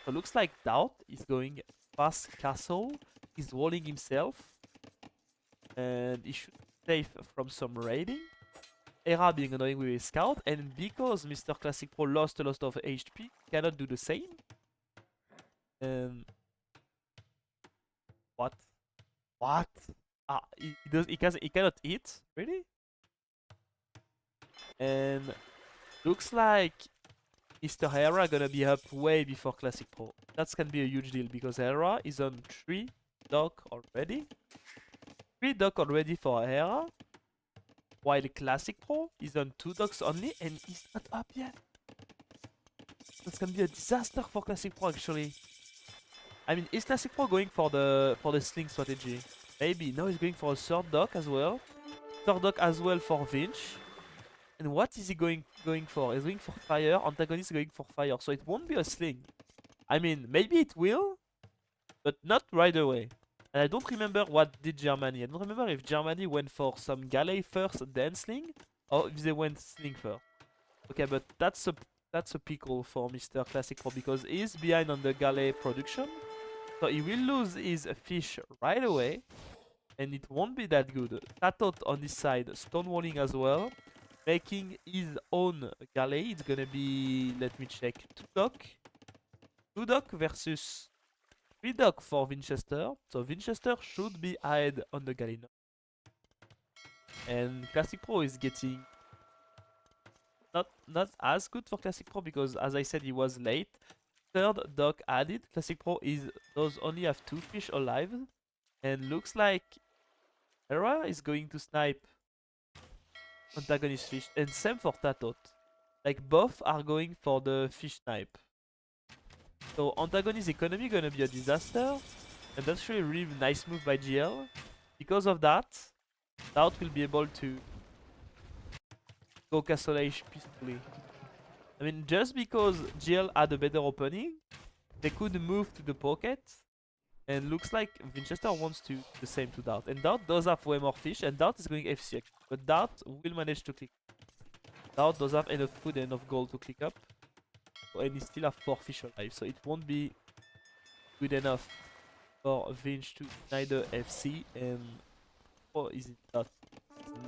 So looks like Doubt is going fast castle. He's walling himself. And he should be safe from some raiding. Hera being annoying with his scout. And because Mr. Classic Pro lost a lot of HP, cannot do the same. And what? What? Ah, he cannot eat? Really? And looks like Mr. Hera gonna be up way before Classic Pro. That's gonna be a huge deal because Hera is on 3 dock already. 3 dock already for Hera. While Classic Pro is on 2 docks only and he's not up yet. That's gonna be a disaster for Classic Pro actually. I mean, is Classic Pro going for the sling strategy? Maybe. Now he's going for a third dock as well. Third dock as well for Vinch. And what is he going for? He's going for fire. Antagonist is going for fire. So it won't be a sling. I mean, maybe it will, but not right away. And I don't remember what did Germany. I don't remember if Germany went for some galley first, then sling, or if they went sling first. Okay, but that's a pickle for Mr. Classic Pro because he's behind on the galley production. So he will lose his fish right away. And it won't be that good. Tatot on this side, stonewalling as well. Making his own galley. It's gonna be, let me check, 2 dock. 2 dock versus 3 dock for Winchester. So Winchester should be ahead on the galley now. And Classic Pro is getting not as good for Classic Pro because, as I said, he was late. 3rd dock added. Classic Pro does only have 2 fish alive. And looks like Hera is going to snipe antagonist fish. And same for Tatot. Like, both are going for the fish snipe. So antagonist economy gonna be a disaster. And that's actually a really nice move by GL. Because of that, Doubt will be able to go Castle Age peacefully. I mean, just because GL had a better opening, they could move to the pocket. And looks like Winchester wants to do the same to Dart. And Dart does have way more fish, and Dart is going FC actually. But Dart will manage to click. Dart does have enough food and enough gold to click up. And he still have 4 fish alive, so it won't be good enough for Vinch to neither FC. And oh, is it not? It's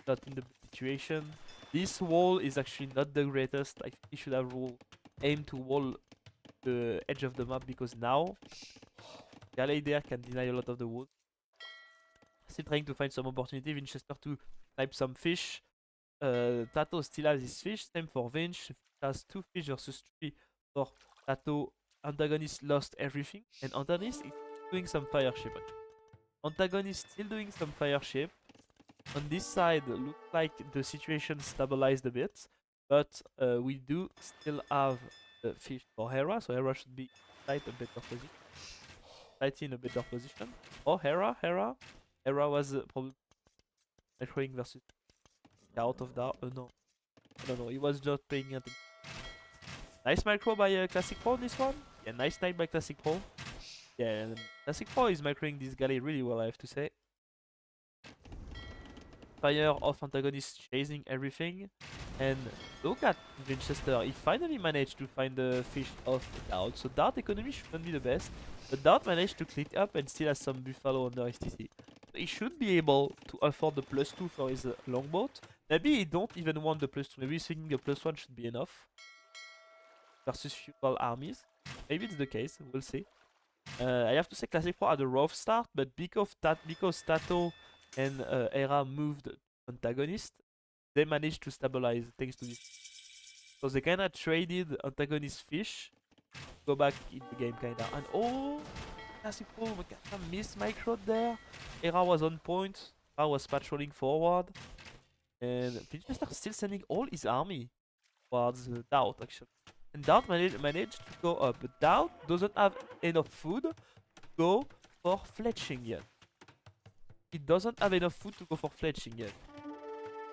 not in the situation. This wall is actually not the greatest. I think he should have aimed to wall the edge of the map because now Galley there can deny a lot of the wood. Still trying to find some opportunity. Winchester to snipe some fish. Tato still has his fish. Same for Vinch. Has 2 fish versus 3 for Tato. Antagonist lost everything. And Antagonist is doing some fire ship. Antagonist still doing some fire ship. On this side, looks like the situation stabilized a bit. But we do still have the fish for Hera. So Hera should be slightly in a better position. Oh, Hera was probably throwing versus out of that. No, he was just playing it. Nice micro by Classic Pro this one. Yeah, nice night by Classic Pro. Yeah, Classic Pro is microing this galley really well, I have to say. Fire off antagonist chasing everything. And look at Winchester, he finally managed to find the fish off Dart. So Dart economy shouldn't be the best. But Dart managed to click up and still has some buffalo under STC. So he should be able to afford the +2 for his longboat. Maybe he don't even want the +2. Maybe he's thinking the +1 should be enough. Versus feudal armies. Maybe it's the case, we'll see. I have to say Classic Pro had a rough start, but because Tato and Hera moved antagonist, they managed to stabilize thanks to this. So they kinda traded antagonist fish, go back in the game kinda. And oh, Classic Pro kinda missed micro there. Hera was on point, Hera was patrolling forward. And Winchester still sending all his army towards Doubt actually. And Doubt managed to go up. But Doubt doesn't have enough food to go for fletching yet. He doesn't have enough food to go for fletching yet.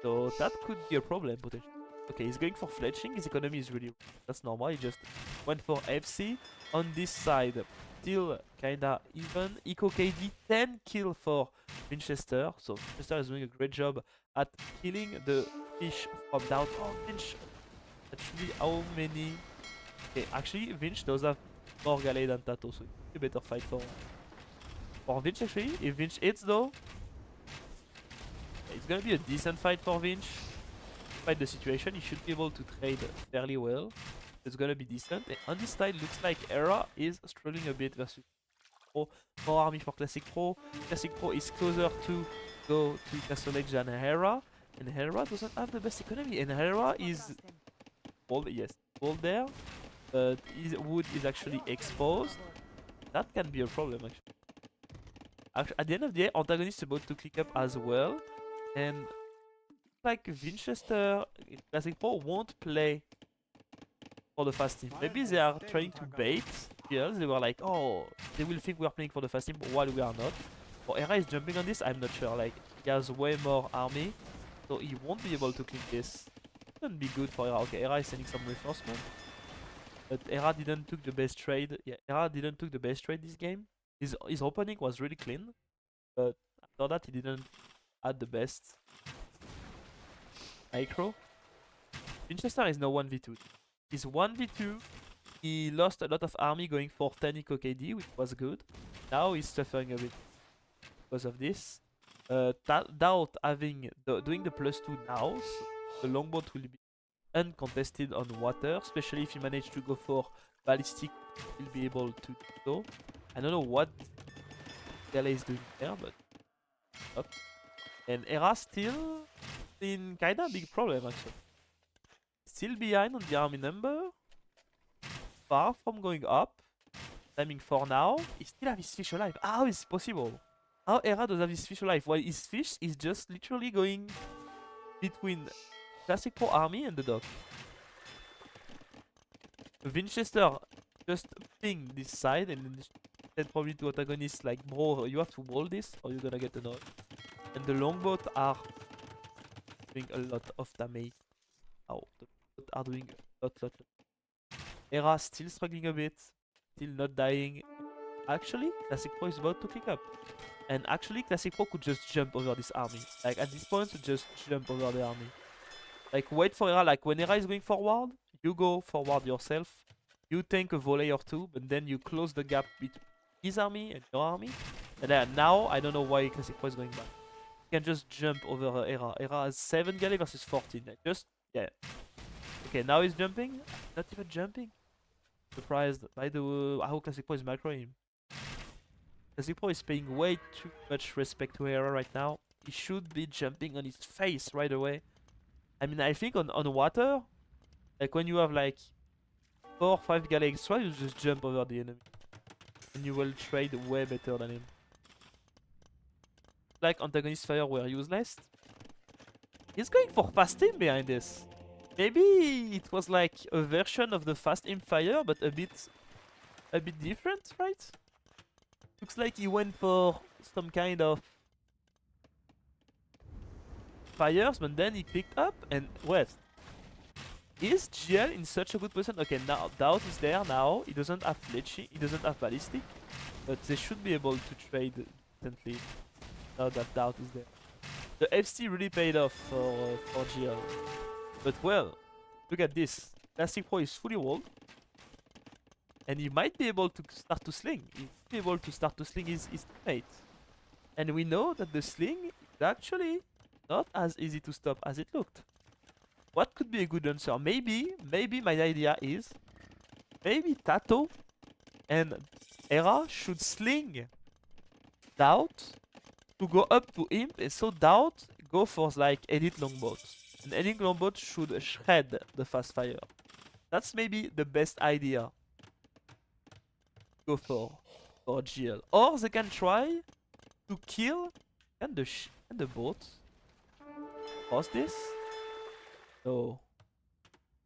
So that could be a problem potentially. Okay, he's going for fletching. His economy is really... That's normal. He just went for FC. On this side, still kinda even. Eco KD 10 kill for Winchester. So Winchester is doing a great job at killing the fish from Doubt. Oh, Vinch. Actually, how many... Okay, actually, Vinch does have more galley than Tato, so it's a better fight for Vinch actually. If Vinch hits though, it's gonna be a decent fight for Vinch. Despite the situation, he should be able to trade fairly well. It's gonna be decent. And on this side, looks like Hera is struggling a bit versus Pro. More army for Classic Pro. Classic Pro is closer to go to Castle Age than Hera. And Hera doesn't have the best economy. And Hera is bold, yes, bold there. But his wood is actually exposed. That can be a problem actually. At the end of the day, antagonist is about to click up as well. And like Winchester, Classic Pro won't play for the fast team. Maybe they are trying to bait GLs, they were like, oh, they will think we are playing for the fast team while we are not. For Era is jumping on this, I'm not sure. Like, he has way more army, so he won't be able to clean this. Wouldn't be good for Era. Okay, Era is sending some reinforcement. But Era didn't took the best trade. Yeah, Era didn't took the best trade this game. His opening was really clean, but after that he didn't add the best micro. Winchester is now 1v2. He's 1v2. He lost a lot of army going for 10 eco KD, which was good. Now he's suffering a bit because of this. Doubt having doing the +2 now, so the longboat will be uncontested on water, especially if you manage to go for ballistic, you'll be able to do so. I don't know what Gala is doing there, but not. And Era still in kinda big problem actually. Still behind on the army number. Far from going up. Timing for now. He still have his fish alive. How is it possible? How Era does have his fish alive? While his fish is just literally going between Classic Pro army and the dock. Winchester just ping this side and then said probably to antagonists like, bro, you have to wall this or you're gonna get annoyed. And the longboat are doing a lot of damage. Oh, the longboat are doing a lot. Era still struggling a bit, still not dying. Actually, Classic Pro is about to click up. And actually, Classic Pro could just jump over this army. Like at this point, just jump over the army. Like wait for Era, like when Era is going forward, you go forward yourself. You tank a volley or two, but then you close the gap between his army and your army. And then now, I don't know why Classic Pro is going back. You can just jump over Era. Era has 7 galley versus 14. Just, yeah. Okay, now he's jumping. Not even jumping. Surprised by the how Classic Pro is macroing him. Classic Pro is paying way too much respect to Era right now. He should be jumping on his face right away. I mean, I think on water, like when you have like 4 or 5 galley extra, you just jump over the enemy. And you will trade way better than him. Like antagonist fire were useless. He's going for fast aim behind this. Maybe it was like a version of the fast aim fire, but a bit different, right? Looks like he went for some kind of fires, but then he picked up and wait. Is GL in such a good position? Okay, now Doubt is there now. He doesn't have fletching, he doesn't have ballistic, but they should be able to trade instantly now that Doubt is there. The FC really paid off for GL. But well, look at this. Classic Pro is fully walled. And he might be able to start to sling. He might be able to start to sling his teammate. And we know that the sling is actually not as easy to stop as it looked. What could be a good answer? Maybe my idea is, maybe Tato and Era should sling Doubt to go up to him, and so Doubt go for like elite longboat. And elite longboat should shred the fast fire. That's maybe the best idea. Go for GL. Or they can try to kill and the boat. Pause this? No.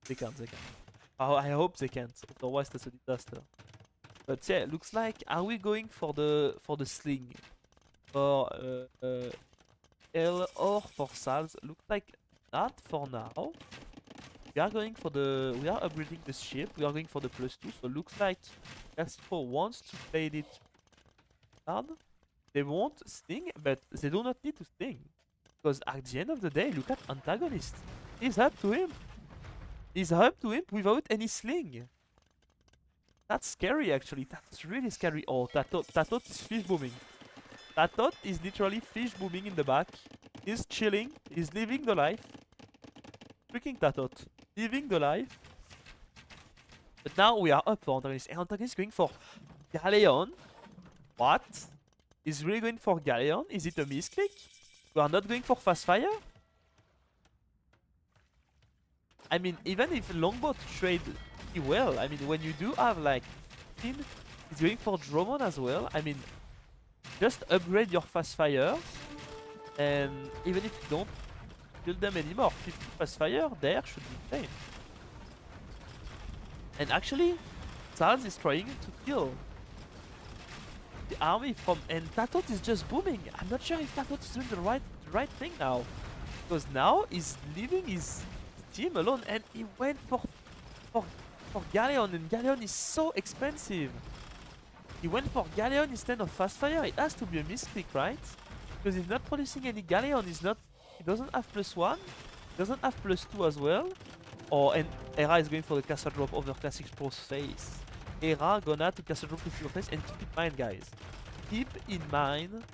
They can't. Oh, I hope they can't. Otherwise that's a disaster. But yeah, looks like, are we going for the sling? For L or for Sal's? Looks like not for now. We are going for we are upgrading the ship. We are going for the +2. So looks like Classico wants to play it hard. They won't sting, but they do not need to sting. Because at the end of the day, look at antagonist. He's up to him. He's up to him without any sling. That's scary actually. That's really scary. Oh, Tatot is fish booming. Tatot is literally fish booming in the back. He's chilling. He's living the life. Freaking Tatot. Living the life. But now we are up for antagonist. And antagonist is going for Galleon. What? He's really going for Galleon? Is it a misclick? We are not going for fast fire? I mean, even if longboat trade well, I mean, when you do have like 15, he's going for Dromon as well. I mean, just upgrade your fast fire, and even if you don't build them anymore, 50 fast fire there should be insane. And actually, Salz is trying to kill the army from, and Tatot is just booming. I'm not sure if Tatot is doing the right thing now, because now he's leaving his team alone, and he went for Galleon, and Galleon is so expensive. He went for Galleon instead of Fastfire. It has to be a misclick, right? Because he's not producing any Galleon. He doesn't have +1. He doesn't have +2 as well. And Era is going for the castle drop over Classic Pro's face. Era gonna to castle drop with your face, and keep in mind, guys. Keep in mind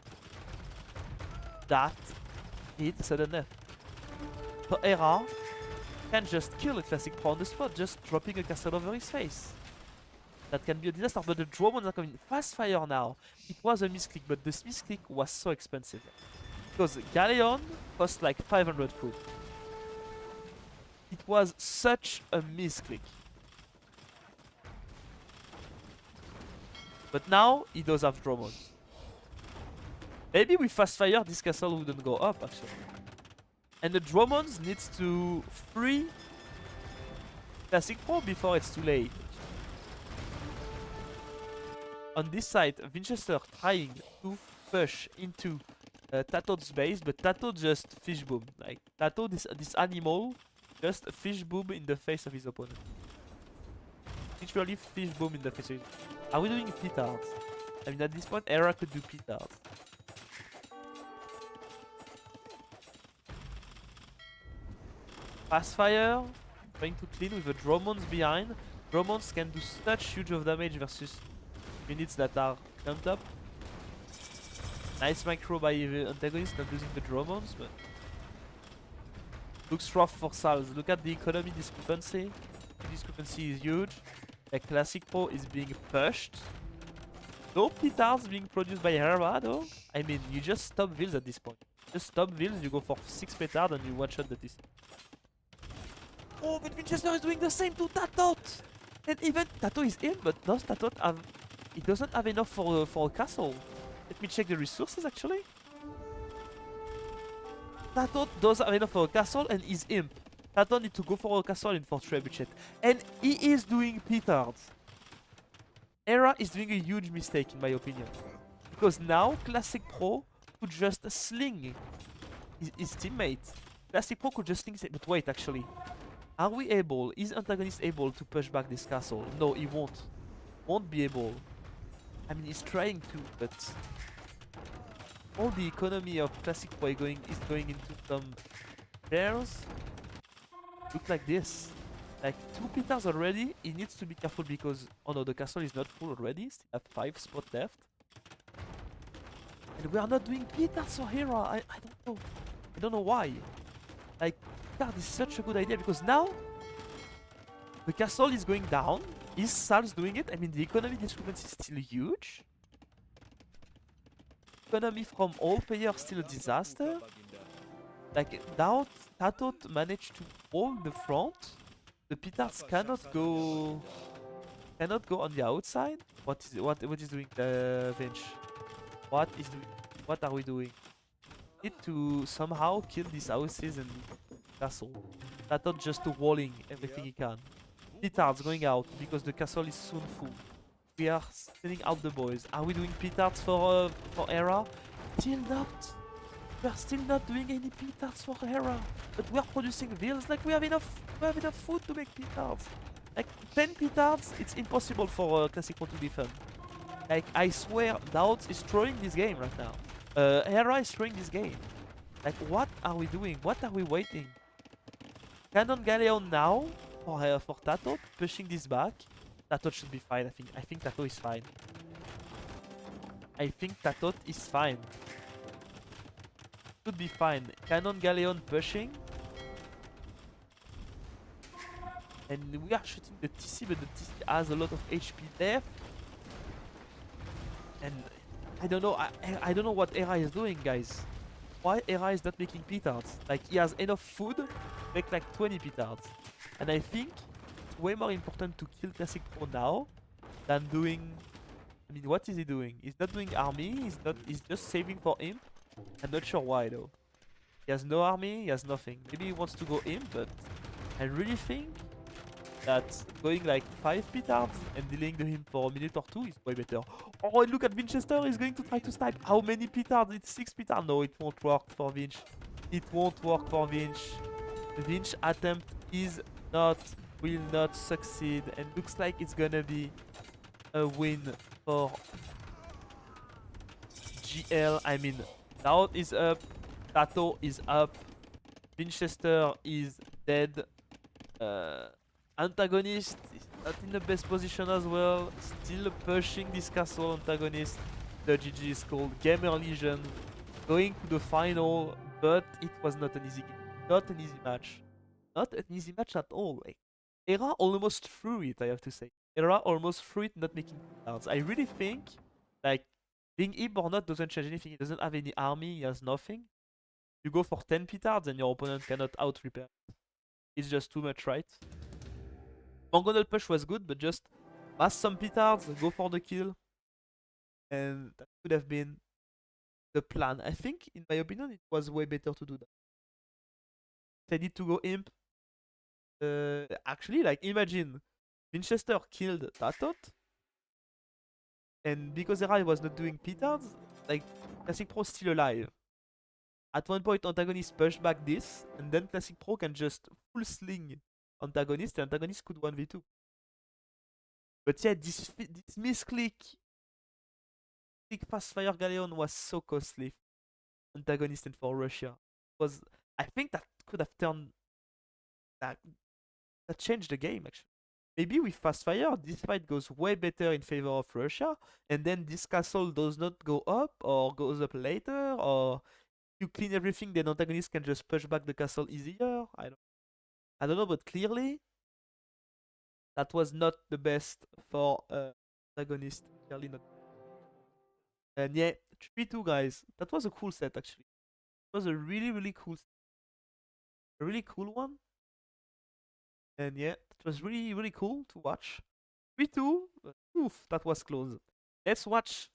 that it's SuddenDeath. So Era can just kill a Classic Pro on the spot, just dropping a castle over his face. That can be a disaster, but the Dromons are coming. Fast fire now. It was a misclick, but this misclick was so expensive. Because Galleon cost like 500 food. It was such a misclick. But now he does have Dromons. Maybe with fast fire this castle wouldn't go up actually. And the Dromons needs to free Classic Pro before it's too late. On this side, Winchester trying to push into Tatot's base, but Tatot just fish boom. Like Tatot, this animal, just fish boom in the face of his opponent. Literally fish boom in the face of his opponent. Are we doing petards? I mean, at this point, Era could do petards. Fastfire, trying to clean with the Dromons behind. Dromons can do such huge of damage versus units that are clumped up. Nice micro by the antagonist, not using the Dromons, but looks rough for Salz. Look at the economy discrepancy. The discrepancy is huge. A Classic Pro is being pushed. No petards being produced by Hera though. I mean, you just stop Vils at this point. Just stop Vils, you go for 6 petards and you one-shot the TC. Oh, but Winchester is doing the same to Tatot! And even Tatot is in, but does Tatot have... It doesn't have enough for a castle. Let me check the resources actually. Tatot does have enough for a castle and is imp. Tatot needs to go for a castle in for Trebuchet. And he is doing petards. Era is doing a huge mistake in my opinion. Because now Classic Pro could just sling his teammate. Classic Pro could just sling... But wait, actually. Are we able? Is antagonist able to push back this castle? No, he won't. Won't be able. I mean, he's trying to, but all the economy of Classic Pro is going into some pairs. Look like this. Like 2 petards already. He needs to be careful because oh no, the castle is not full already. Still have 5 spots left, and we are not doing petards for Hera. I don't know. I don't know why. Like, God, this is such a good idea because now the castle is going down. Is Salz doing it? I mean, the economy discrepancy is still huge. Economy from all players still a disaster. Like, now Tatot managed to hold the front. The petards cannot go on the outside. What is doing the bench? What are we doing? Need to somehow kill these houses and castle. Tatot just walling everything he can. Petards going out because the castle is soon full. We are sending out the boys. Are we doing petards for Hera? Still not. We are still not doing any petards for Hera. But we are producing Vils. Like we have enough food to make petards. Like 10 petards, it's impossible for Classic Pro to defend. Like I swear, Doubt is throwing this game right now. Hera is throwing this game. Like what are we doing? What are we waiting? Cannon Galleon now. For Tatot, pushing this back. Tatot should be fine, I think Tatot is fine. I think Tatot is fine. Should be fine. Cannon Galleon pushing. And we are shooting the TC, but the TC has a lot of HP left. And I don't know, I don't know what Hera is doing, guys. Why Hera is not making petards? Like, he has enough food to make like 20 petards. And I think it's way more important to kill Classic Pro now than doing... I mean, what is he doing? He's not doing army, he's just saving for imp. I'm not sure why though. He has no army, he has nothing. Maybe he wants to go imp, but I really think that going like 5 petards and delaying the him for a minute or two is way better. Oh, and look at Winchester, he's going to try to snipe. How many petards? It's 6 petards. No, it won't work for Vinch. It won't work for Vinch. The Vinch attempt will not succeed, and looks like it's gonna be a win for GL. I mean, Naut is up, Tato is up, Winchester is dead. Antagonist is not in the best position as well. Still pushing this castle antagonist. The GG is called Gamer Legion. Going to the final, but it was not an easy game. Not an easy match. Not an easy match at all. Like, Era almost threw it, I have to say. Era almost threw it not making cards. I really think, like, being Ib or not doesn't change anything. He doesn't have any army, he has nothing. You go for 10 petards and your opponent cannot out-repair. It's just too much, right? Mongonal push was good, but just mass some petards, go for the kill. And that could have been the plan. I think, in my opinion, it was way better to do that. If I need to go imp, actually, like, imagine Winchester killed Tatot, and because Era was not doing petards, like, Classic Pro still alive. At one point, antagonist pushed back this, and then Classic Pro can just full sling antagonist, and antagonist could 1v2. But yeah, this misclick Fastfire Galleon was so costly for antagonist and for Russia. I think that could have turned that changed the game actually. Maybe with Fastfire, this fight goes way better in favor of Russia, and then this castle does not go up or goes up later, or you clean everything, then antagonist can just push back the castle easier. I don't know, but clearly that was not the best for antagonist. Clearly not. And yeah, 3-2 guys. That was a cool set actually. It was a really cool set. A really cool one. And yeah, it was really cool to watch. 3-2. Oof, that was close. Let's watch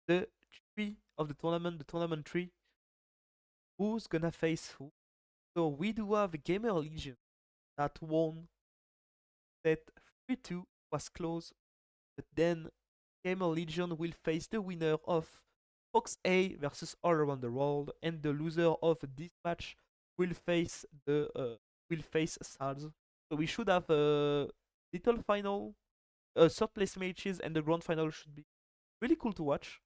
the 3 of the tournament 3. Who's gonna face who? So we do have a Gamer Legion that won set 3-2, was close, but then Gamer Legion will face the winner of Fox A versus All Around the World, and the loser of this match will face SALS. So we should have a little final, third place matches, and the grand final should be really cool to watch.